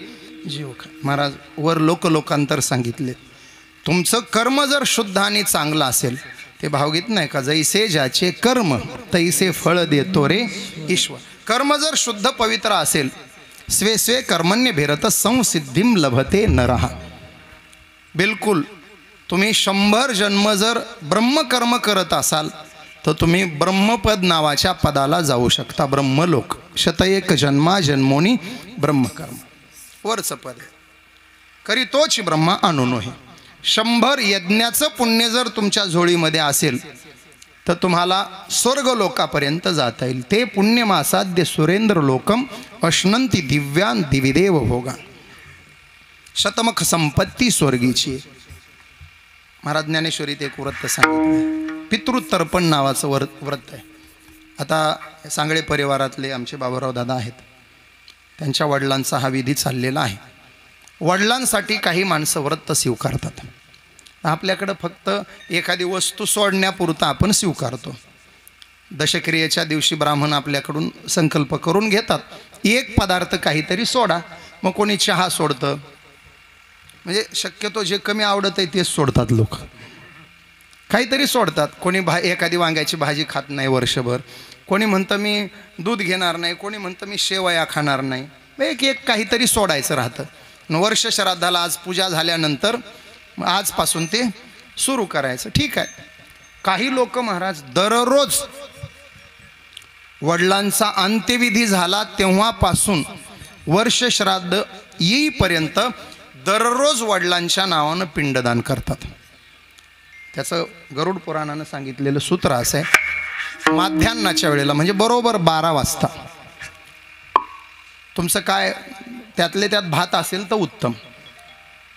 जीव. महाराज वर लोकांतर सांगितले. तुमचं कर्म जर शुद्ध आणि चांगलं असेल, ते भावगीत नाही का, जैसे ज्याचे कर्म तैसे फळ देतो रे ईश्वर. कर्म जर शुद्ध पवित्र असेल, स्वे स्वे कर्मण्य भेरत संसिद्धीम लभते नरहा. बिलकुल तुम्ही 100 जन्म जर ब्रह्मकर्म करत असाल तर तुम्ही ब्रह्मपद नावाच्या पदाला जाऊ शकता. ब्रह्मलोक. 101 जन्मा जन्मोनी ब्रह्मकर्म वरचं पद आहे. करी तोच ब्रह्मा आणून हे. 100 यज्ञाचं पुण्य जर तुमच्या झोळीमध्ये असेल तर तुम्हाला स्वर्गलोकापर्यंत जाता येईल. ते पुण्यमासाद्य सुरेंद्र लोकम अश्नंती दिव्यान दिविदेव भोगा. शतमख संपत्ती स्वर्गीची. महाराज ज्ञानेश्वरीत एक व्रत सांगितलं, पितृतर्पण नावाचं व्रत आहे. आता सांगळे परिवारातले आमचे बाबूराव दादा आहेत, त्यांच्या वडिलांचा हा विधी चाललेला आहे. वडिलांसाठी काही माणसं व्रत स्वीकारतात. आपल्याकडं फक्त एखादी वस्तू सोडण्यापुरता आपण स्वीकारतो. दशक्रियेच्या दिवशी ब्राह्मण आपल्याकडून संकल्प करून घेतात, एक पदार्थ काहीतरी सोडा. मग कोणी चहा सोडतं, म्हणजे शक्यतो जे कमी आवडत आहे तेच सोडतात लोक. काहीतरी सोडतात. कोणी एखादी वांग्याची भाजी खात नाही वर्षभर, कोणी म्हणतं मी दूध घेणार नाही, कोणी म्हणतं मी शेवया खाणार नाही. एक काहीतरी सोडायचं राहतं. वर्ष श्राद्धाला आज पूजा झाल्यानंतर आजपासून ते सुरू करायचं. ठीक आहे. काही लोक महाराज दररोज वडिलांचा अंत्यविधी झाला तेव्हापासून वर्ष श्राद्ध येईपर्यंत दररोज वडिलांच्या नावानं पिंडदान करतात. त्याचं गरुड पुराणानं सांगितलेलं सूत्र असं आहे, माध्यान्नाच्या वेळेला म्हणजे बरोबर 12 वाजता तुमचं काय त्यातले त्यात भात असेल तर उत्तम.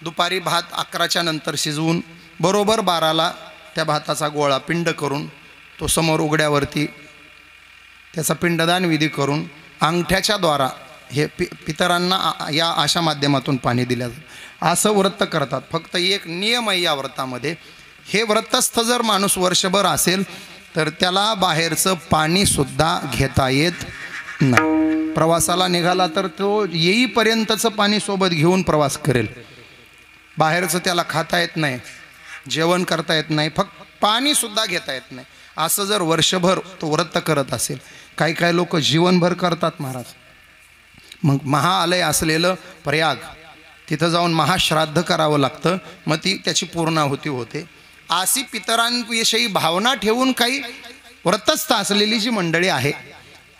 दुपारी भात 11च्या नंतर शिजवून बरोबर 12ला त्या भाताचा गोळा पिंड करून तो समोर उघड्यावरती त्याचा पिंडदान विधी करून अंगठ्याच्या द्वारा हे पितरांना या अशा माध्यमातून पाणी दिलं जातं. असं व्रत करतात. फक्त एक नियम आहे या व्रतामध्ये, हे व्रतस्थ जर माणूस वर्षभर असेल तर त्याला बाहेरचं पाणीसुद्धा घेता येत नाही. प्रवासाला निघाला तर तो येईपर्यंतचं पाणी सोबत घेऊन प्रवास करेल. बाहेरचं त्याला खाता येत नाही, जेवण करता येत नाही, फक्त पाणीसुद्धा घेता येत नाही. असं जर वर्षभर तो व्रत करत असेल, काही काही लोक जीवनभर करतात महाराज. मग महाआलय असलेलं प्रयाग तिथं जाऊन महाश्राद्ध करावं लागतं, मग ती त्याची पूर्णाहुती होते. अशी पितरांविषयी भावना ठेवून काही व्रतस्थ असलेली जी मंडळी आहे,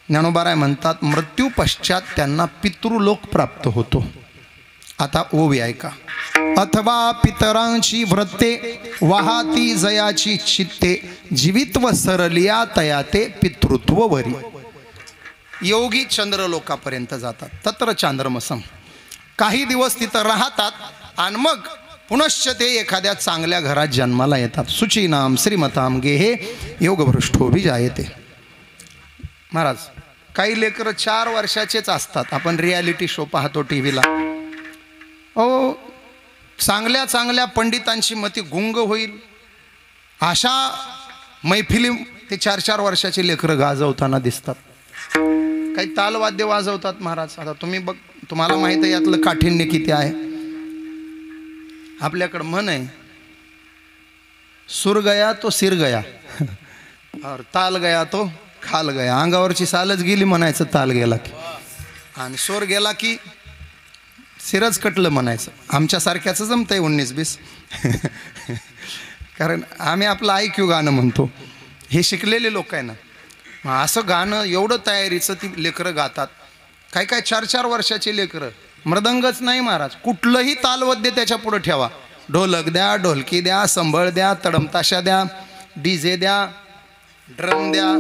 ज्ञानोबाराय म्हणतात मृत्यू पश्चात त्यांना पितृलोक प्राप्त होतो. आता ओवी ऐका. अथवा पितरांची व्रते वाहाती जयाची चित्ते, जीवित्व सरलिया तया ते पितृत्व वरी. योगी चंद्रलोकापर्यंत जातात. तत्र चांद्रमसम. काही दिवस तिथं राहतात आणि मग पुनश्च ते एखाद्या चांगल्या घरात जन्माला येतात. सुचीनाम श्रीमताम गेहे योगभ्रष्टो विजायते. महाराज काही लेकरं 4 वर्षाचेच असतात. आपण रियालिटी शो पाहतो टी व्हीला. चांगल्या चांगल्या पंडितांची मती गुंग होईल अशा मैफिली ते 4-4 वर्षाचे लेकरं गाजवताना दिसतात. काही तालवाद्य वाजवतात महाराज. आता तुम्ही तुम्हाला माहित आहे यातलं काठिण्य किती आहे. आपल्याकडं म्हण आहे, सुर गया तो सिर गया और ताल गया तो खाल गया. अंगावरची सालच गेली म्हणायचं ताल गेला की, आणि सूर गेला की सिरच कटलं म्हणायचं. आमच्यासारख्याचं जमतंय 19-20 कारण आम्ही आपलं IQ गाणं म्हणतो. हे शिकलेले लोक आहे ना. असं गाणं एवढं तयारीचं ती लेकरं गातात. काय काय 4-4 वर्षाचे लेकरं. मृदंगच नाही महाराज, कुठलंही तालवाद्य त्याच्या पुढं ठेवा. ढोलक द्या, ढोलकी द्या, संबळ द्या, तडमताशा द्या, DJ द्या, ड्रम द्या,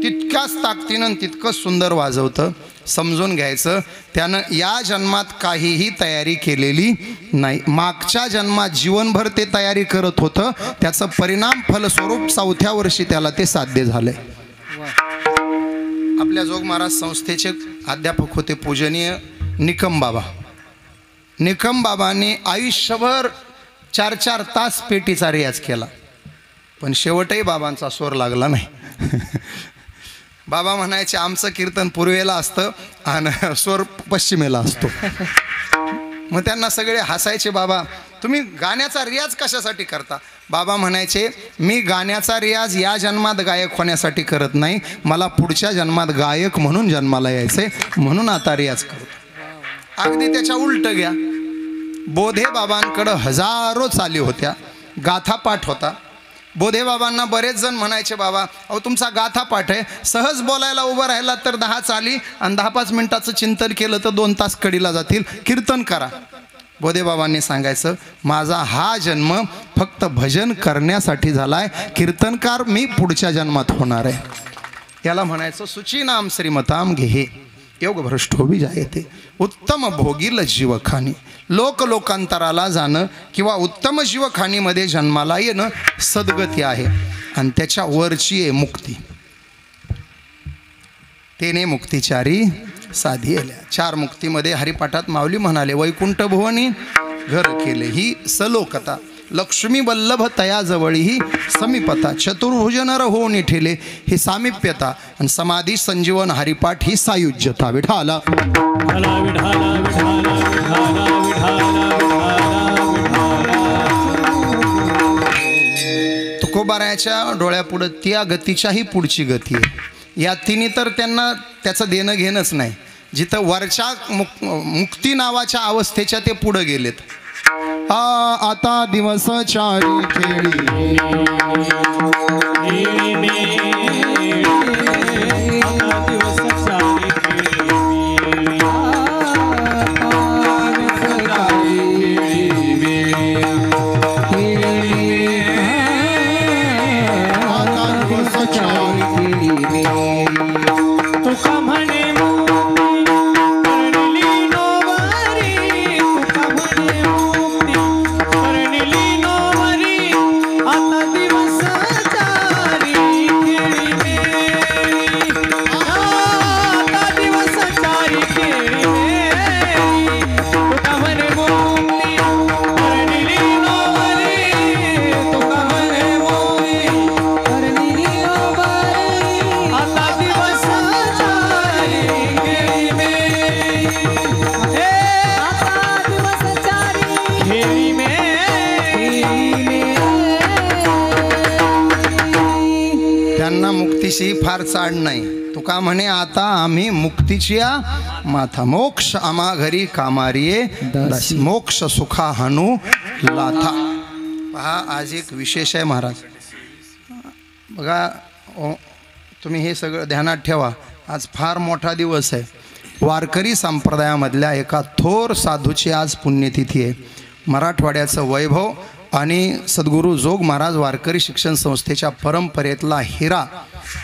तितक्याच ताकदीनं तितकंच सुंदर वाजवतं. समजून घ्यायचं त्यानं या जन्मात काहीही तयारी केलेली नाही. मागच्या जन्मात जीवनभर ते तयारी करत होतं, त्याचं परिणाम फलस्वरूप 4थ्या वर्षी त्याला ते साध्य झालंय. आपल्या जोग महाराज संस्थेचे अध्यापक होते पूजनीय निकम बाबा. निकम बाबांनी आयुष्यभर 4-4 तास पेटीचा रियाज केला. पण शेवटही बाबांचा स्वर लागला नाही. बाबा म्हणायचे आमचं कीर्तन पूर्वेला असतं आणि स्वर पश्चिमेला असतो. मग त्यांना सगळे हसायचे, बाबा तुम्ही गाण्याचा रियाज कशासाठी करता? बाबा म्हणायचे मी गाण्याचा रियाज या जन्मात गायक होण्यासाठी करत नाही, मला पुढच्या जन्मात गायक म्हणून जन्माला यायचंय, म्हणून आता रियाज करतो. अगदी त्याच्या उलट घ्या. बोधे बाबांकडं हजारो चाली होत्या, गाथा पाठ होता. बोधे बाबांना बरेच जण म्हणायचे, बाबा अहो तुमचा गाथा पाठ आहे, सहज बोलायला उभं राहिला तर 10 चाली आणि 10-5 मिनिटाचं चिंतन केलं तर 2 तास कडीला जातील, कीर्तन करा. बोधे बाबांनी सांगायचं माझा हा जन्म फक्त भजन करण्यासाठी झालाय, कीर्तनकार मी पुढच्या जन्मात होणार आहे. याला म्हणायचं सुचीनाम श्रीमताम घेहे योग भ्रष्टो विजायते. उत्तम भोगील जीवखानी, लोकांतराला जाणं किंवा उत्तम जीवखानीमध्ये जन्माला येणं सद्गती आहे, आणि त्याच्या वरची आहे मुक्ती. तेने मुक्तिचारी साधी आल्या. 4 मुक्तीमध्ये हरिपाठात माऊली म्हणाले वैकुंठ भुवनी घर केले ही सलोकता, लक्ष्मी वल्लभ तया जवळी ही समीपता, चतुर्भुज नर होऊन ठेले ही सामिप्यता, आणि समाधी संजीवन हरिपाठ ही सायुज्यता. विठाला तुकोबारायाच्या डोळ्यापुढं त्या गतीच्याही पुढची गती आहे. या तिन्ही तर त्यांना त्याचं देणं घेणंच नाही. जिथं वरच्या मुक्ती नावाच्या अवस्थेच्या ते पुढं गेलेत. आता दिवस चारी खेळी फार चाड नाही. तुका म्हणे आता आम्ही मुक्तीची माथा, मोक्ष आम्हा घरी कामारिये दासी, मोक्ष सुखा हनु लाथा. पहा आज एक विशेष आहे महाराज. बघा तुम्ही हे सगळं ध्यानात ठेवा. आज फार मोठा दिवस आहे. वारकरी संप्रदायामधल्या एका थोर साधूची आज पुण्यतिथी आहे. मराठवाड्याचं वैभव आणि सद्गुरू जोग महाराज वारकरी शिक्षण संस्थेच्या परंपरेतला हिरा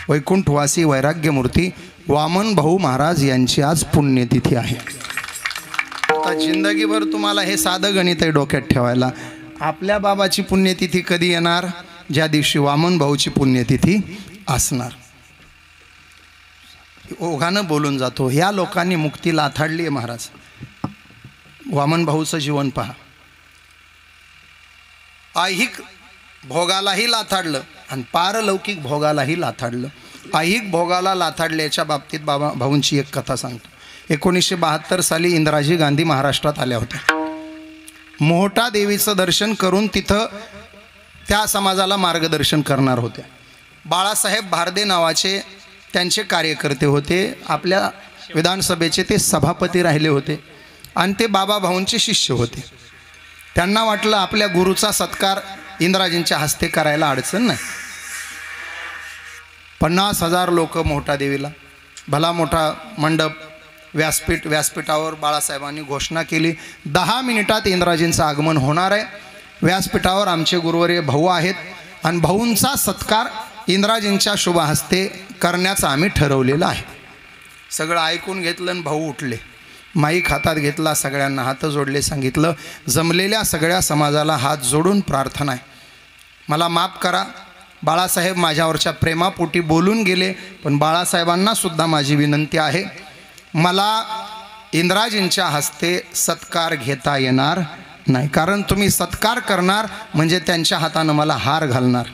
वैकुंठवासी वैराग्यमूर्ती वामन भाऊ महाराज यांची आज पुण्यतिथी आहे. आता जिंदगीभर तुम्हाला हे साधं गणित आहे डोक्यात ठेवायला. आपल्या बाबाची पुण्यतिथी कधी येणार? ज्या दिवशी वामन भाऊची पुण्यतिथी असणार. ओघानं बोलून जातो. ह्या लोकांनी मुक्ती लाथाडली आहे महाराज. वामन भाऊचं जीवन पहा. ऐहिक भोगालाही लाथाडलं आणि पारलौकिक भोगालाही लाथाडलं. ऐहिक भोगाला लाथाडल्याच्या बाबतीत बाबा भाऊंची एक कथा सांगतो. 1972 साली इंदिराजी गांधी महाराष्ट्रात आल्या होत्या. मोहटा देवीचं दर्शन करून तिथं त्या समाजाला मार्गदर्शन करणार होत्या. बाळासाहेब भारदे नावाचे त्यांचे कार्यकर्ते होते. आपल्या विधानसभेचे ते सभापती राहिले होते आणि ते बाबा भाऊंचे शिष्य होते. त्यांना वाटलं आपल्या गुरुचा सत्कार इंदिराजींच्या हस्ते करायला अडचण नाही. 50,000 लोक मोहटा देवीला, भला मोठा मंडप, व्यासपीठावर बाळासाहेबांनी घोषणा केली 10 मिनिटात इंदिराजींचं आगमन होणार आहे. व्यासपीठावर आमचे गुरुवर्य भाऊ आहेत आणि भाऊंचा सत्कार इंदिराजींच्या शुभ हस्ते करण्याचं आम्ही ठरवलेलं आहे. सगळं ऐकून घेतलं आणि भाऊ उठले. माईक हातात घेतला, सगळ्यांना हात जोडले, सांगितलं जमलेल्या सगळ्या समाजाला हात जोडून प्रार्थना आहे, मला माफ करा. बाळासाहेब माझ्यावरच्या प्रेमापोटी बोलून गेले, पण बाळासाहेबांना सुद्धा माझी विनंती आहे, मला इंदिराजींच्या हस्ते सत्कार घेता येणार नाही. कारण तुम्ही सत्कार करणार म्हणजे त्यांच्या हातानं मला हार घालणार.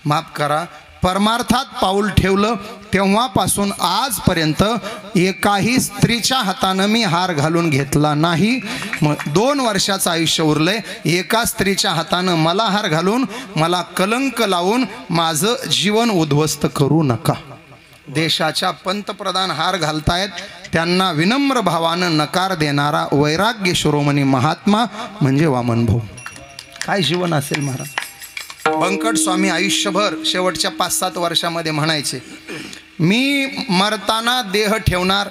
माफ करा, परमार्थात पाऊल ठेवलं तेव्हापासून आजपर्यंत एकाही स्त्रीच्या हातानं मी हार घालून घेतला नाही. मग 2 वर्षाचं आयुष्य उरलंय, एका स्त्रीच्या हातानं मला हार घालून, मला कलंक लावून माझं जीवन उद्ध्वस्त करू नका. देशाच्या पंतप्रधान हार घालतायत, त्यांना विनम्र भावानं नकार देणारा वैराग्य शिरोमणी महात्मा म्हणजे वामन भाऊ. काय जीवन असेल महाराज. बंकट स्वामी आयुष्यभर शेवटच्या 5-7 वर्षामध्ये म्हणायचे, मी मरताना देह ठेवणार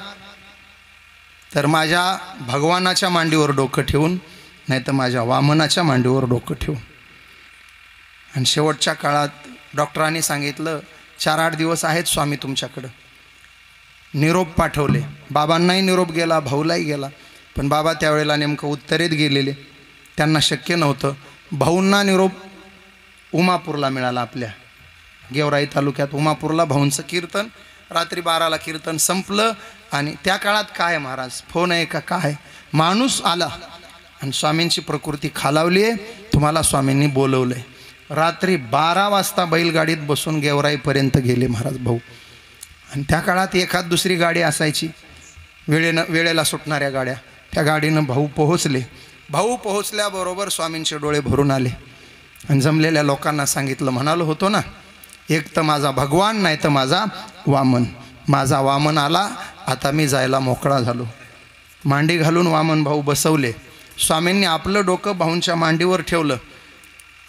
तर माझ्या भगवानाच्या मांडीवर डोकं ठेवून, नाही तर माझ्या वामनाच्या मांडीवर डोकं ठेवून. आणि शेवटच्या काळात डॉक्टरांनी सांगितलं 4-8 दिवस आहेत स्वामी तुमच्याकडं. निरोप पाठवले, बाबांनाही निरोप गेला, भाऊलाही गेला. पण बाबा त्यावेळेला नेमकं उत्तरेत गेलेले, त्यांना शक्य नव्हतं. भाऊंना निरोप उमापूरला मिळाला, आपल्या गेवराई तालुक्यात उमापूरला. भाऊंचं कीर्तन रात्री 12ला कीर्तन संपलं. आणि त्या काळात काय महाराज, फोन आहे का काय, माणूस आला आणि स्वामींची प्रकृती खालावली आहे, तुम्हाला स्वामींनी बोलवलं आहे. रात्री 12 वाजता बैलगाडीत बसून गेवराईपर्यंत गेले महाराज भाऊ. आणि त्या काळात एखाद दुसरी गाडी असायची वेळेला सुटणाऱ्या गाड्या, त्या गाडीनं भाऊ पोहोचले. भाऊ पोहोचल्याबरोबर स्वामींचे डोळे भरून आले आणि जमलेल्या लोकांना सांगितलं, म्हणालो होतो ना, एक तर माझा भगवान, नाही तर माझा वामन. माझा वामन आला, आता मी जायला मोकळा झालो. मांडी घालून वामन भाऊ बसवले. स्वामींनी आपलं डोकं भाऊंच्या मांडीवर ठेवलं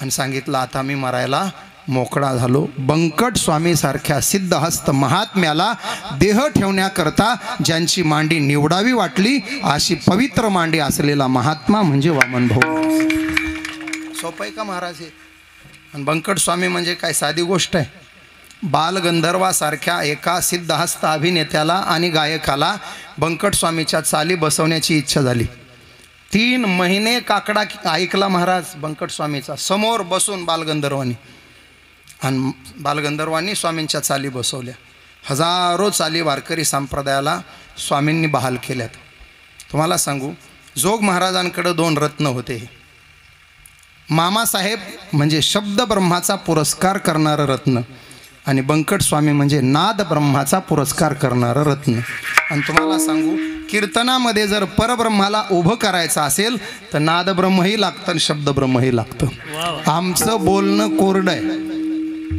आणि सांगितलं, आता मी मरायला मोकळा झालो. बंकट स्वामीसारख्या सिद्धहस्त महात्म्याला देह ठेवण्याकरता ज्यांची मांडी निवडावी वाटली, अशी पवित्र मांडी असलेला महात्मा म्हणजे वामन भाऊ. सोपं आहे का महाराज हे. आणि बंकट स्वामी म्हणजे काय साधी गोष्ट आहे. बालगंधर्वासारख्या एका सिद्धहस्त अभिनेत्याला आणि गायकाला बंकट स्वामीच्या चाली बसवण्याची इच्छा झाली. 3 महिने काकडा ऐकला महाराज बंकट स्वामीचा, समोर बसून बालगंधर्वांनी. आणि बालगंधर्वांनी स्वामींच्या चाली बसवल्या. हजारो चाली वारकरी संप्रदायाला स्वामींनी बहाल केल्यात. तुम्हाला सांगू, जोग महाराजांकडे 2 रत्न होते. मामासाहेब म्हणजे शब्द ब्रह्माचा पुरस्कार करणारं रत्न, आणि बंकट स्वामी म्हणजे नाद ब्रह्माचा पुरस्कार करणारं रत्न. आणि तुम्हाला सांगू, कीर्तनामध्ये जर परब्रह्माला उभं करायचं असेल तर नादब्रह्मही लागतं आणि शब्दब्रह्मही लागतं. आमचं बोलणं कोरडं आहे,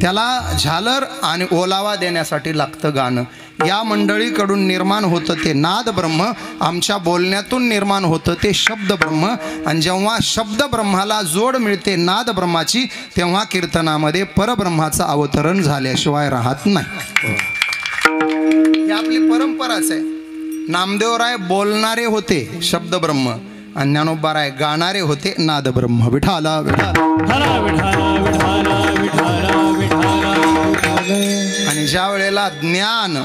त्याला झालर आणि ओलावा देण्यासाठी लागतं गाणं. या मंडळीकडून निर्माण होतं ते नाद ब्रह्म, आमच्या बोलण्यातून निर्माण होतं ते शब्द ब्रह्म. आणि जेव्हा शब्द ब्रह्माला जोड मिळते नाद ब्रह्माची, तेव्हा कीर्तनामध्ये परब्रह्माचं अवतरण झाल्याशिवाय राहत नाही. ही आपली परंपराच आहे. नामदेवराय बोलणारे होते शब्द ब्रह्म, आणि ज्ञानोबाराय गाणारे होते नाद ब्रह्म. विठाला आणि ज्या वेळेला ज्ञान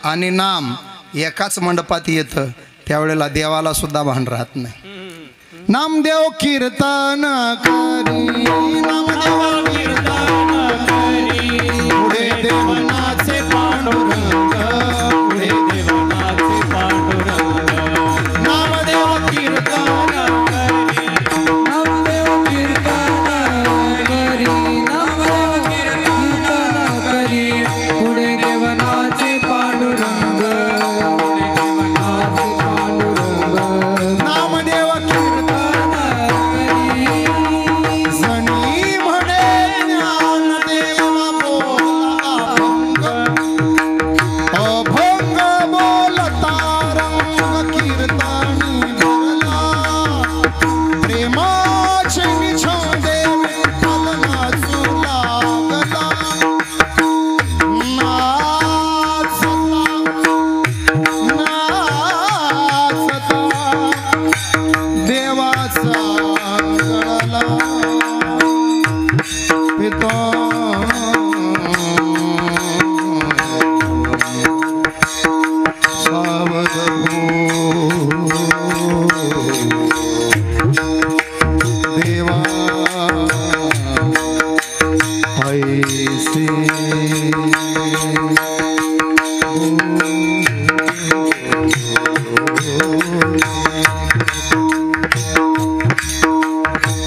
आणि नाम एकाच मंडपात येतं, त्यावेळेला देवाला सुद्धा भान राहत नाही. नामदेव कीर्तन करी, नामदेव कीर्तन करी, पुढे देवनाचे पांडुरंग, पुढे देवनाचे पांडुरंग. नामदेव कीर्तन करी, नामदेव कीर्तन करी, नामदेव कीर्तन करी, पुढे देवनाचे पांडुरंग, पुढे देवनाचे पांडुरंग. नामदेव कीर्तन करी, जणी म्हणे ज्ञानदेव बोला अभंग, अभंग बोलता रंग कीर्तनी भरला, प्रेमाचे निछंदे विठ्ठल नाचू लागला. नाचता नाचता देवाचा गळला पिता. सावध हो देवा ऐसे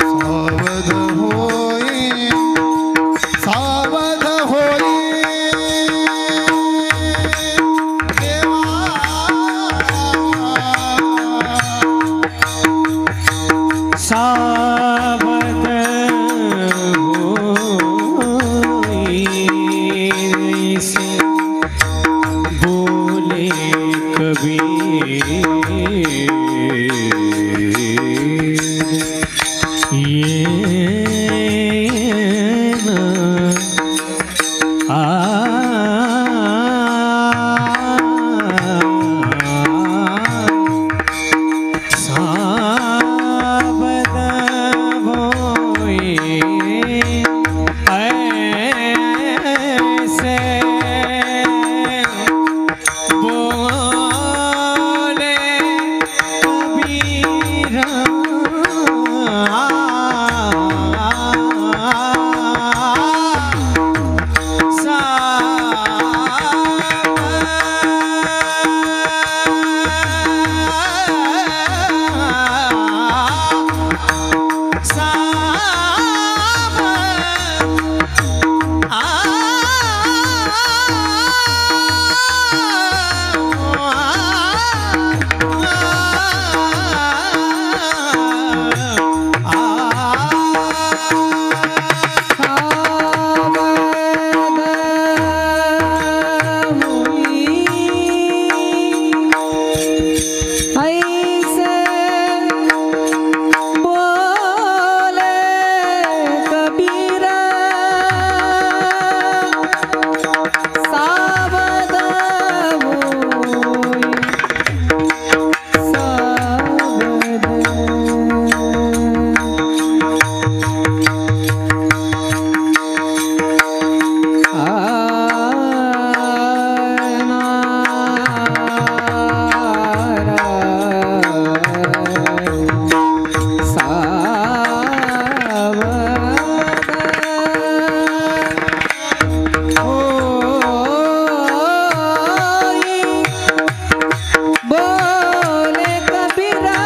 सावध होय, सावध ऐसे बोले कबीर ये न सावध होए ऐसे बोले कबीरा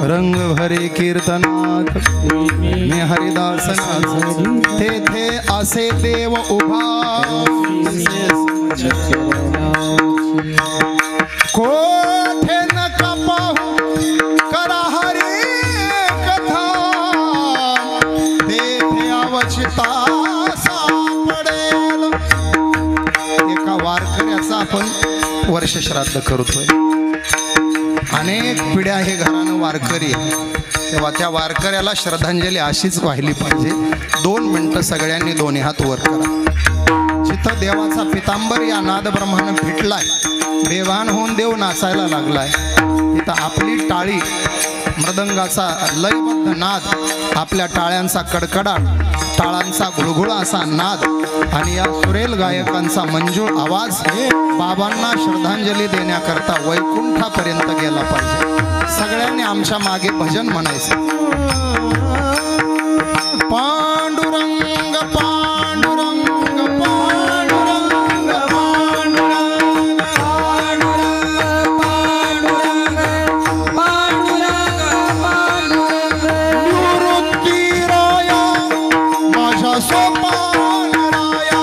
रंग भरे कीर्तनात मी हरिदासनाच तेथे असे देव उभा कोठे नका पाहू करा हरी कथा तेथे अवचिता सापडेल. एका वारकऱ्याचा आपण वर्षश्राद्ध करतोय. अनेक पिढ्या हे घरानं वारकरी तेव्हा त्या वारकऱ्याला श्रद्धांजली अशीच वाहिली पाहिजे. 2 मिनिटं सगळ्यांनी दोन्ही हात वर करा. जिथं देवाचा पितांबर या नाद ब्रह्मानं फिटलाय, बेभान होऊन देव नाचायला लागलाय, तिथं आपली टाळी मृदंगाचा लयबद्ध नाद, आपल्या टाळ्यांचा कडकडाट, टाळांचा गुळगुळा असा नाद आणि या सुरेल गायकांचा मंजूळ आवाज बाबांना श्रद्धांजली देण्याकरता वैकुंठापर्यंत गेला पाहिजे. सगळ्यांनी आमच्या मागे भजन म्हणायचं. पांडुरंग पांडुरंग पांडुरंग पांडुरंग निवृत्तीराया माझ्या सोपान राया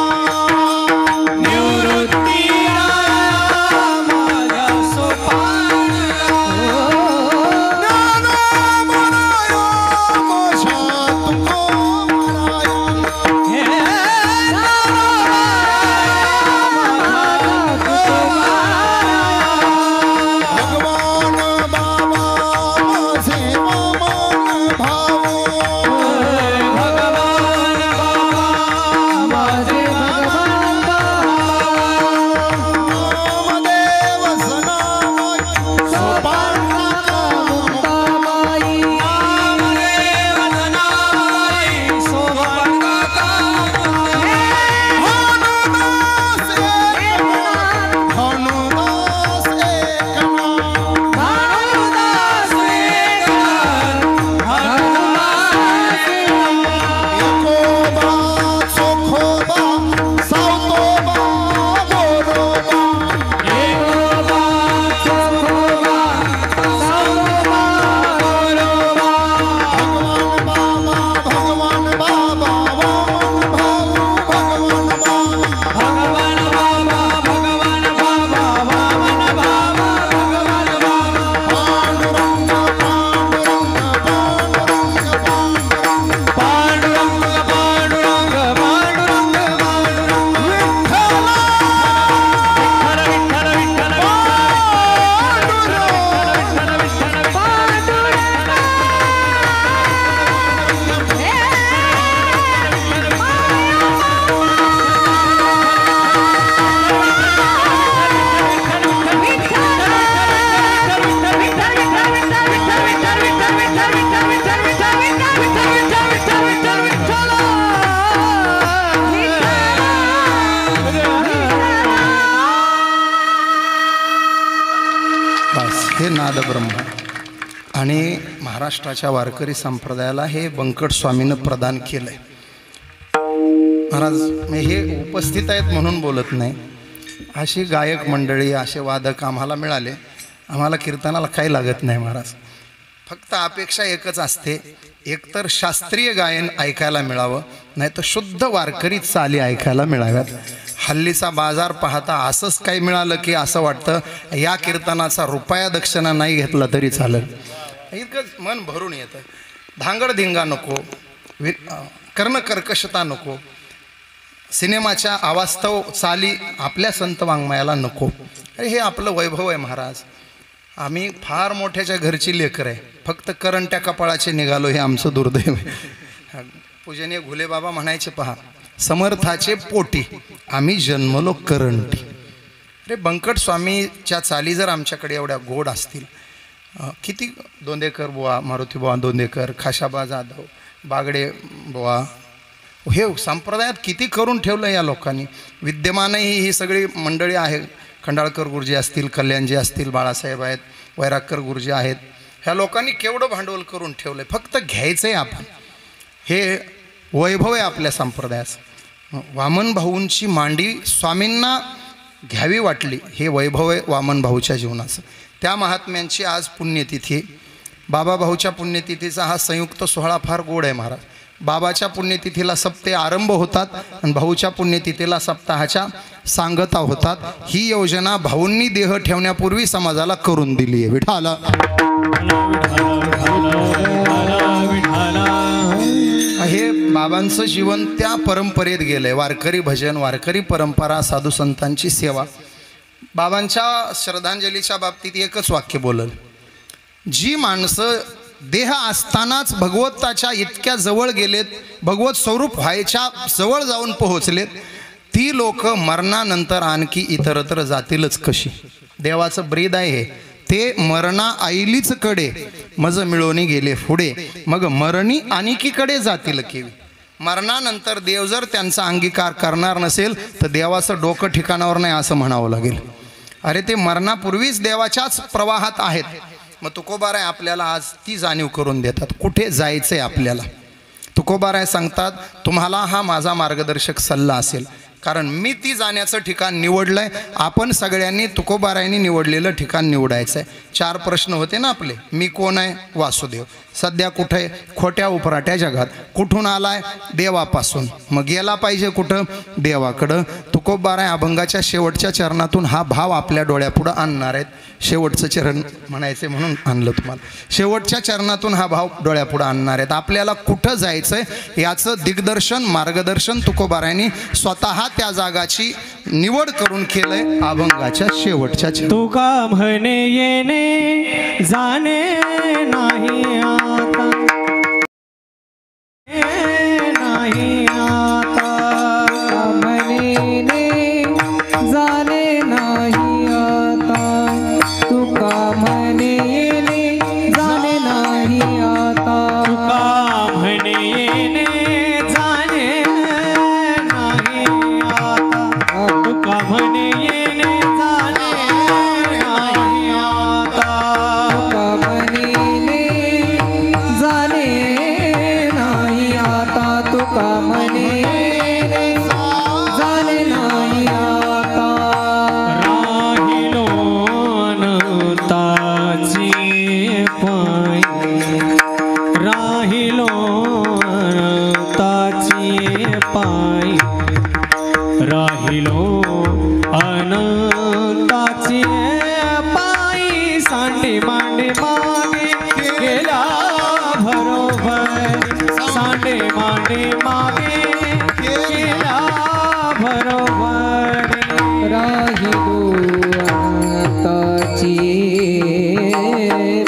नाद ब्रह्म आणि महाराष्ट्राच्या वारकरी संप्रदायाला हे बंकट स्वामीनं प्रदान केलंय. महाराज मी हे उपस्थित आहेत म्हणून बोलत नाही. अशी गायक मंडळी असे वादक आम्हाला मिळाले. आम्हाला कीर्तनाला काही लागत नाही महाराज. फक्त अपेक्षा एकच असते, एकतर शास्त्रीय गायन ऐकायला मिळावं, नाही तर शुद्ध वारकरी चाली ऐकायला मिळाव्यात. हल्लीचा बाजार पाहता असंच काही मिळालं की असं वाटतं या कीर्तनाचा रुपया दक्षिणा नाही घेतला तरी चालेल. इतकंच मन भरून येतं. धांगडधिंगा नको, कर्णकर्कशता नको, सिनेमाच्या अवास्तव चाली आपल्या संत वाङ्मयाला नको. अरे हे आपलं वैभव आहे महाराज. आम्ही फार मोठ्याच्या घरची लेकर आहे, फक्त करंट्या कपाळाचे निघालो हे आमचं दुर्दैव आहे. पूजनीय घुले बाबा म्हणायचे पहा, समर्थाचे पोटी आम्ही जन्मलो करंटी. अरे बंकट स्वामीच्या चाली जर आमच्याकडे एवढ्या गोड असतील, किती दोंदेकर बुवा, मारुती बुवा दोंदेकर, खाशाबा जाधव, बागडे बुवा, हे संप्रदायात किती करून ठेवलं या लोकांनी. विद्यमानही ही सगळी मंडळी आहे. खंडाळकर गुरुजी असतील, कल्याणजी असतील, बाळासाहेब आहेत, वैरागकर गुरुजी आहेत. ह्या लोकांनी केवढं भांडवल करून ठेवलं आहे. फक्त घ्यायचं आहे आपण. हे वैभव आहे आपल्या संप्रदायाचं. वामन भाऊंची मांडी स्वामींना घ्यावी वाटली, हे वैभव आहे वामन भाऊच्या जीवनाचं. त्या महात्म्यांची आज पुण्यतिथी. बाबा भाऊच्या पुण्यतिथीचा हा संयुक्त सोहळा फार गोड आहे महाराज. बाबाच्या पुण्यतिथीला सप्ते आरंभ होतात आणि भाऊच्या पुण्यतिथीला सप्ताहाच्या सांगता होतात. ही योजना भाऊंनी देह ठेवण्यापूर्वी समाजाला करून दिली आहे. विठाला हे बाबांचं जीवन त्या परंपरेत गेलंय. वारकरी भजन, वारकरी परंपरा, साधू संतांची सेवा. बाबांच्या श्रद्धांजलीच्या बाबतीत एकच वाक्य बोलल, जी माणसं देह असतानाच भगवताच्या इतक्या जवळ गेलेत, भगवत स्वरूप व्हायच्या जवळ जाऊन पोहोचलेत, ती लोक मरणानंतर आणखी इतरत्र जातीलच कशी. देवाचं ब्रीद आहे हे. ते मरणा आईलीच कडे मज मिळवणी गेले पुढे, मग मरणी आणखीकडे जातील केवी. मरणानंतर देव जर त्यांचा अंगीकार करणार नसेल तर देवाचं डोकं ठिकाणावर नाही असं म्हणावं लागेल. अरे ते मरणापूर्वीच देवाच्याच प्रवाहात आहेत. मग तुकोबाराय आपल्याला आज ती जाणीव करून देतात कुठे जायचं आहे आपल्याला. तुकोबाराय सांगतात, तुम्हाला हा माझा मार्गदर्शक सल्ला असेल, कारण मी ती जाण्याचं ठिकाण निवडलं आहे. आपण सगळ्यांनी तुकोबारायांनी निवडलेलं ठिकाण निवडायचं आहे. 4 प्रश्न होते ना आपले. मी कोण आहे? वासुदेव. सध्या कुठं आहे? खोट्या उपराट्या जगात. कुठून आलाय? देवापासून. मग गेला पाहिजे कुठं? देवाकडं. तुकोबाराय अभंगाच्या शेवटच्या चरणातून हा भाव आपल्या डोळ्यापुढं आणणार आहेत. शेवटचं चरण म्हणायचे म्हणून आणलं तुम्हाला. शेवटच्या चरणातून हा भाव डोळ्यापुढं आणणार आहेत. आपल्याला कुठं जायचं आहे याचं दिग्दर्शन, मार्गदर्शन तुकोबारायांनी स्वतः त्या जागाची निवड करून केलंय अभंगाच्या शेवटच्या चरणात. तुका म्हणे येणे जाणे नाही आता, नाही आता. म्हणे जाणे नाही आता, तुका म्हणे जाणे नाही आता. तुका म्हणे येणे जाणे नाही आता, तुका म्हणे येणे जाणे नाही आता. तुका म्हणे जाणे नाही आता, तुका म्हणे जाणे नाही आता. राहिलो अनंताची पायी, राहिलो अनंताची पायी, राहिलो अनंताची पायी. सांडे मांडे मागे गेला बरोबर, सांडे मांडे मागे गेला बरोबर. राहिलो अनंताची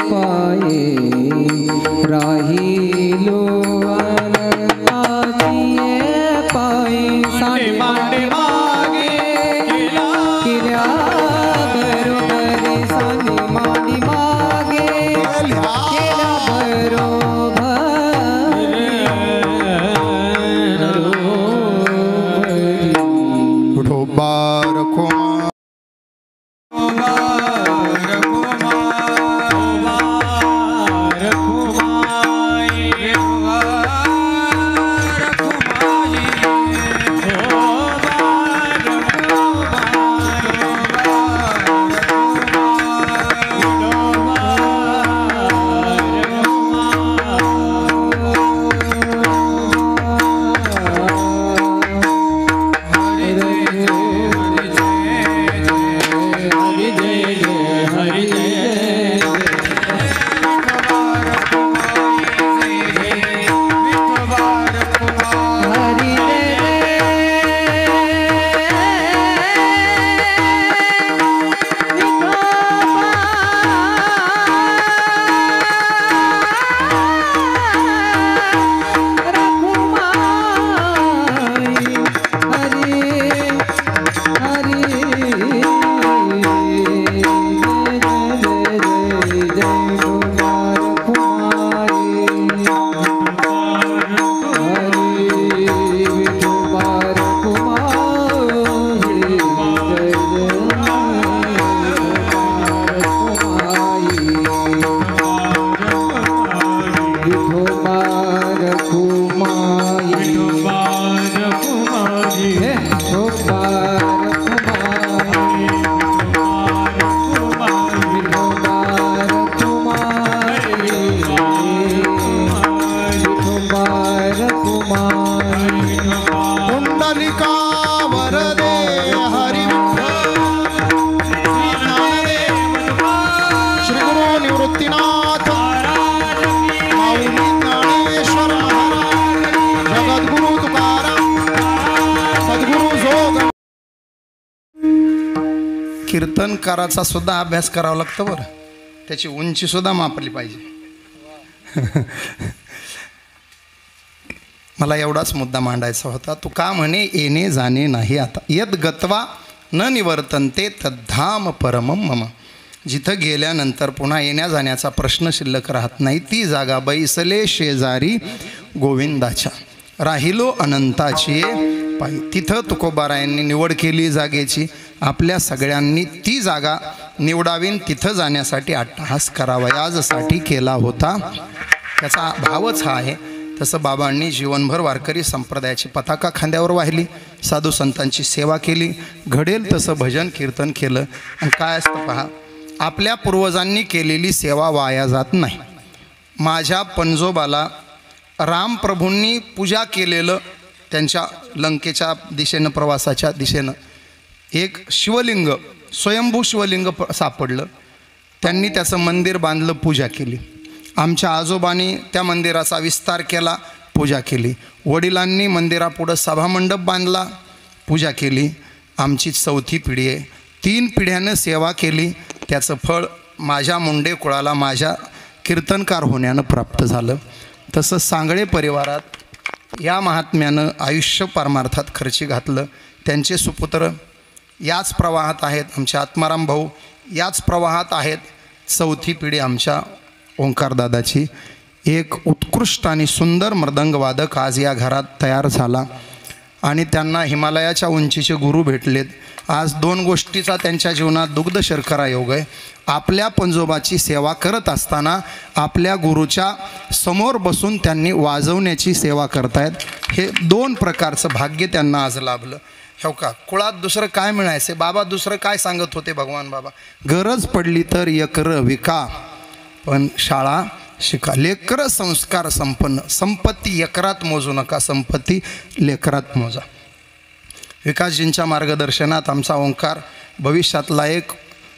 पाये, राहिलो अनंताची पाये. सांडे मांडे मागे गेला केल्या बरोबर, सांडे मांडे मागे केल्या बरोबर. पुंडलिका वरदे हरी श्री गुरु निवृत्तीनाथ माऊली ज्ञानेश्वर महाराज जगद्गुरु तुकाराम सद्गुरु जोग. कीर्तनकाराचा सुद्धा अभ्यास करावा लागतो बरं, त्याची उंची सुद्धा मापली पाहिजे. मला एवढाच मुद्दा मांडायचा होता. तू का म्हणे येणे जाणे नाही आता, यद गत्वा न निवर्तन्ते तद्धाम परमम मम. जिथं गेल्यानंतर पुन्हा येण्या जाण्याचा प्रश्न शिल्लक राहत नाही, ती जागा बैसले शेजारी गोविंदाच्या, राहिलो अनंताची पायी. तिथं तुकोबारायांनी निवड केली जागेची. आपल्या सगळ्यांनी ती जागा निवडावीन, तिथं जाण्यासाठी अट्टहास करावा याजसाठी केला होता. त्याचा भावच हा आहे. तसं बाबांनी जीवनभर वारकरी संप्रदायाची पताका खांद्यावर वाहिली, साधू संतांची सेवा केली, घडेल तसं भजन कीर्तन केलं. आणि काय असतं पहा, आपल्या पूर्वजांनी केलेली सेवा वाया जात नाही. माझ्या पणजोबाला रामप्रभूंनी पूजा केलेलं, त्यांच्या लंकेच्या दिशेनं प्रवासाच्या दिशेनं एक शिवलिंग, स्वयंभू शिवलिंग सापडलं. त्यांनी त्याचं मंदिर बांधलं, पूजा केली. आमच्या आजोबांनी त्या मंदिराचा विस्तार केला, पूजा केली. वडिलांनी मंदिरापुढं सभामंडप बांधला, पूजा केली. आमची 4थी पिढी आहे. 3 पिढ्यानं सेवा केली. त्याचं फळ माझ्या मुंडे कुळाला माझ्या कीर्तनकार होण्यानं प्राप्त झालं. तसं सांगळे परिवारात या महात्म्यानं आयुष्य परमार्थात खर्ची घातलं. त्यांचे सुपुत्र याच प्रवाहात आहेत, आमचे आत्माराम भाऊ याच प्रवाहात आहेत. 4थी पिढी आमच्या ओंकारदादाची. एक उत्कृष्ट आणि सुंदर मृदंगवादक आज या घरात तयार झाला आणि त्यांना हिमालयाच्या उंचीचे गुरु भेटलेत. आज 2 गोष्टीचा त्यांच्या जीवनात दुग्ध शर्करा योग आहे. आपल्या पंजोबाची सेवा करत असताना आपल्या गुरुच्या समोर बसून त्यांनी वाजवण्याची सेवा करतायत. हे 2 प्रकारचं भाग्य त्यांना आज लाभलं. हो का, कुळात दुसरं काय मिळायचं? बाबा दुसरं काय सांगत होते भगवान बाबा? गरज पडली तर यकर विका, पण शाळा शिका. लेकर संस्कार संपन्न. संपत्ती एकरात मोजू नका, संपत्ती लेकरात मोजा. विकासजींच्या मार्गदर्शनात आमचा ओंकार भविष्यातला एक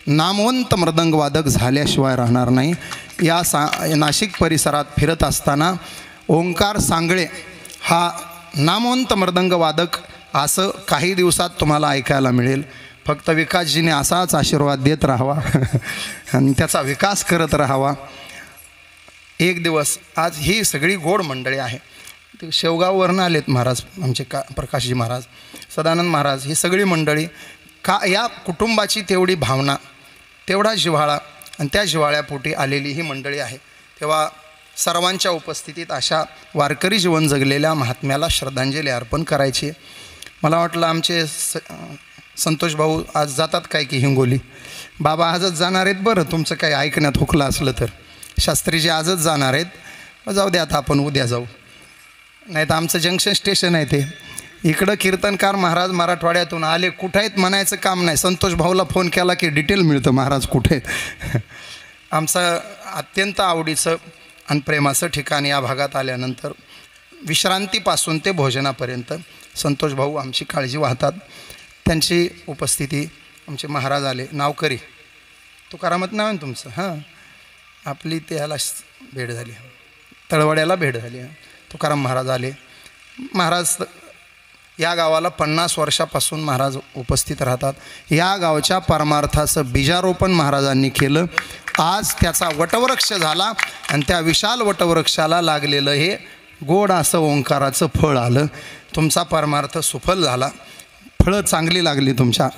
नामवंत मृदंगवादक झाल्याशिवाय राहणार नाही. या नाशिक परिसरात फिरत असताना ओंकार सांगळे हा नामवंत मृदंगवादक असं काही दिवसात तुम्हाला ऐकायला मिळेल. फक्त विकासजीने असाच आशीर्वाद देत राहावा आणि त्याचा विकास करत राहावा. एक दिवस, आज ही सगळी गोड मंडळी आहे. ते शेवगाववरून आलेत महाराज, आमचे प्रकाशजी महाराज, सदानंद महाराज, ही सगळी मंडळी. का या कुटुंबाची तेवढी भावना, तेवढा जिव्हाळा आणि त्या जिव्हाळ्यापोटी आलेली ही मंडळी आहे. तेव्हा सर्वांच्या उपस्थितीत अशा वारकरी जीवन जगलेल्या महात्म्याला श्रद्धांजली अर्पण करायची. मला वाटलं आमचे संतोष भाऊ आज जातात काय की हिंगोली. बाबा आजच जाणार आहेत. बरं, तुमचं काही ऐकण्यात हुकलं असलं तर शास्त्रीजी आजच जाणार आहेत. जाऊ द्या, आता आपण उद्या जाऊ. नाही तर आमचं जंक्शन स्टेशन आहे ते. इकडं कीर्तनकार महाराज मराठवाड्यातून आले, कुठं आहेत म्हणायचं काम नाही. संतोष भाऊला फोन केला की डिटेल मिळतं महाराज कुठे आहेत. आमचं अत्यंत आवडीचं आणि प्रेमाचं ठिकाण या भागात आल्यानंतर विश्रांतीपासून ते भोजनापर्यंत संतोश भाऊ आमची काळजी वाहतात. त्यांची उपस्थिती, आमचे महाराज आले. नावकरी तुकारामत नाव आहे तुमचं? हां, आपली ते ह्याला भेट झाली, तळवड्याला भेट झाली. तुकाराम महाराज आले. महाराज या गावाला 50 वर्षापासून महाराज उपस्थित राहतात. या गावच्या परमार्थाचं बीजारोपण महाराजांनी केलं. आज त्याचा वटवृक्ष झाला आणि त्या विशाल वटवृक्षाला लागलेलं हे गोड असं ओंकाराचं फळ आलं. तुमचा परमार्थ सुफल झाला, फळं चांगली लागली तुमच्या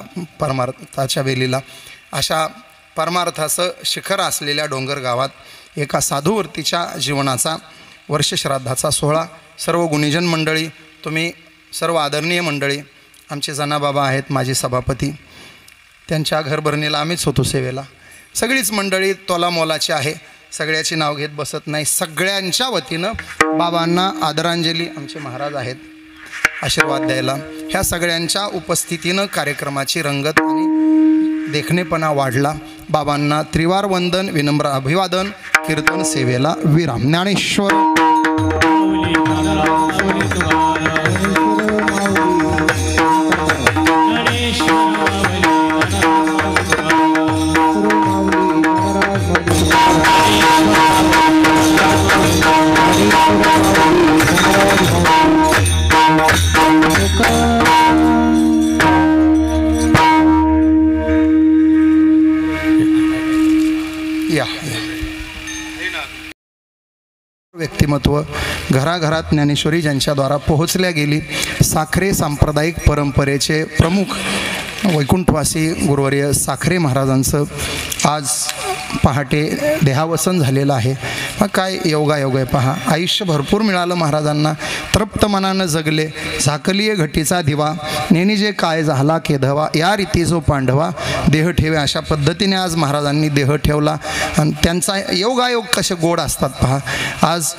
परमार्थाच्या वेलीला. अशा परमार्थाचं शिखर असलेल्या डोंगर गावात एका साधूवर्तीच्या जीवनाचा वर्षश्राद्धाचा सोहळा. सर्व गुणीजन मंडळी, तुम्ही सर्व आदरणीय मंडळी, आमचे जनाबाबा आहेत माजी सभापती, त्यांच्या घरभरणीला आम्हीच होतो सेवेला. सगळीच मंडळी तोलामोलाची आहे, सगळ्याची नाव घेत बसत नाही. सगळ्यांच्या वतीनं बाबांना आदरांजली. आमचे महाराज आहेत आशीर्वाद द्यायला. ह्या सगळ्यांच्या उपस्थितीनं कार्यक्रमाची रंगत आणि देखणेपणा वाढला. बाबांना त्रिवार वंदन, विनम्र अभिवादन, कीर्तन सेवेला विराम. ज्ञानेश्वर माऊली नारायण माऊली गणेश माऊली या व्यक्तिमत्व घराघरात ज्ञानेश्वरी ज्यांच्याद्वारा पोहोचल्या गेली. साखरे सांप्रदायिक परंपरेचे प्रमुख वैकुंठवासी गुरुवर्य साखरे महाराजांचं आज पहाटे देहावसन झालेलं आहे. मग काय योगायोग आहे पहा. आयुष्य भरपूर मिळालं महाराजांना. तृप्त मनानं जगले. झाकलीये घटीचा दिवा, नेनी जे काय झाला केधवा, या रीती जो पांडवा देह ठेवे, अशा पद्धतीने आज महाराजांनी देह ठेवला. आणि त्यांचा योगायोग कसे गोड असतात पहा. आज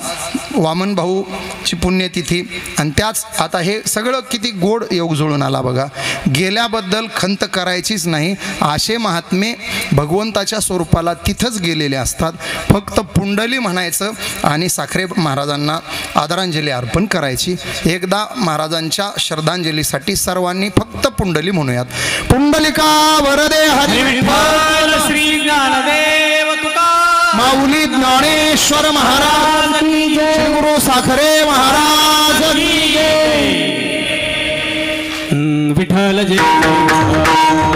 वामन भाऊची पुण्यतिथी आणि त्याच आता हे सगळं किती गोड योग जुळून आला बघा. गेल्याबद्दल खंत करायचीच नाही. असे महात्मे भगवंताच्या स्वरूपाला तिथंच गेलेले असतात. फक्त पुंडली म्हणायचं आणि साखरे महाराजांना आदरांजली अर्पण करायची. एकदा महाराजांच्या श्रद्धांजलीसाठी सर्वांनी फक्त पुंडली म्हणूयात. पुंडलिका वरदे हरी विठ्ठल श्री ज्ञानदेव तुकाराम माऊली ज्ञानेश्वर महाराज की जय. श्री गुरु साखरे महाराज की जय. विठ्ठल जय विठ्ठल जय.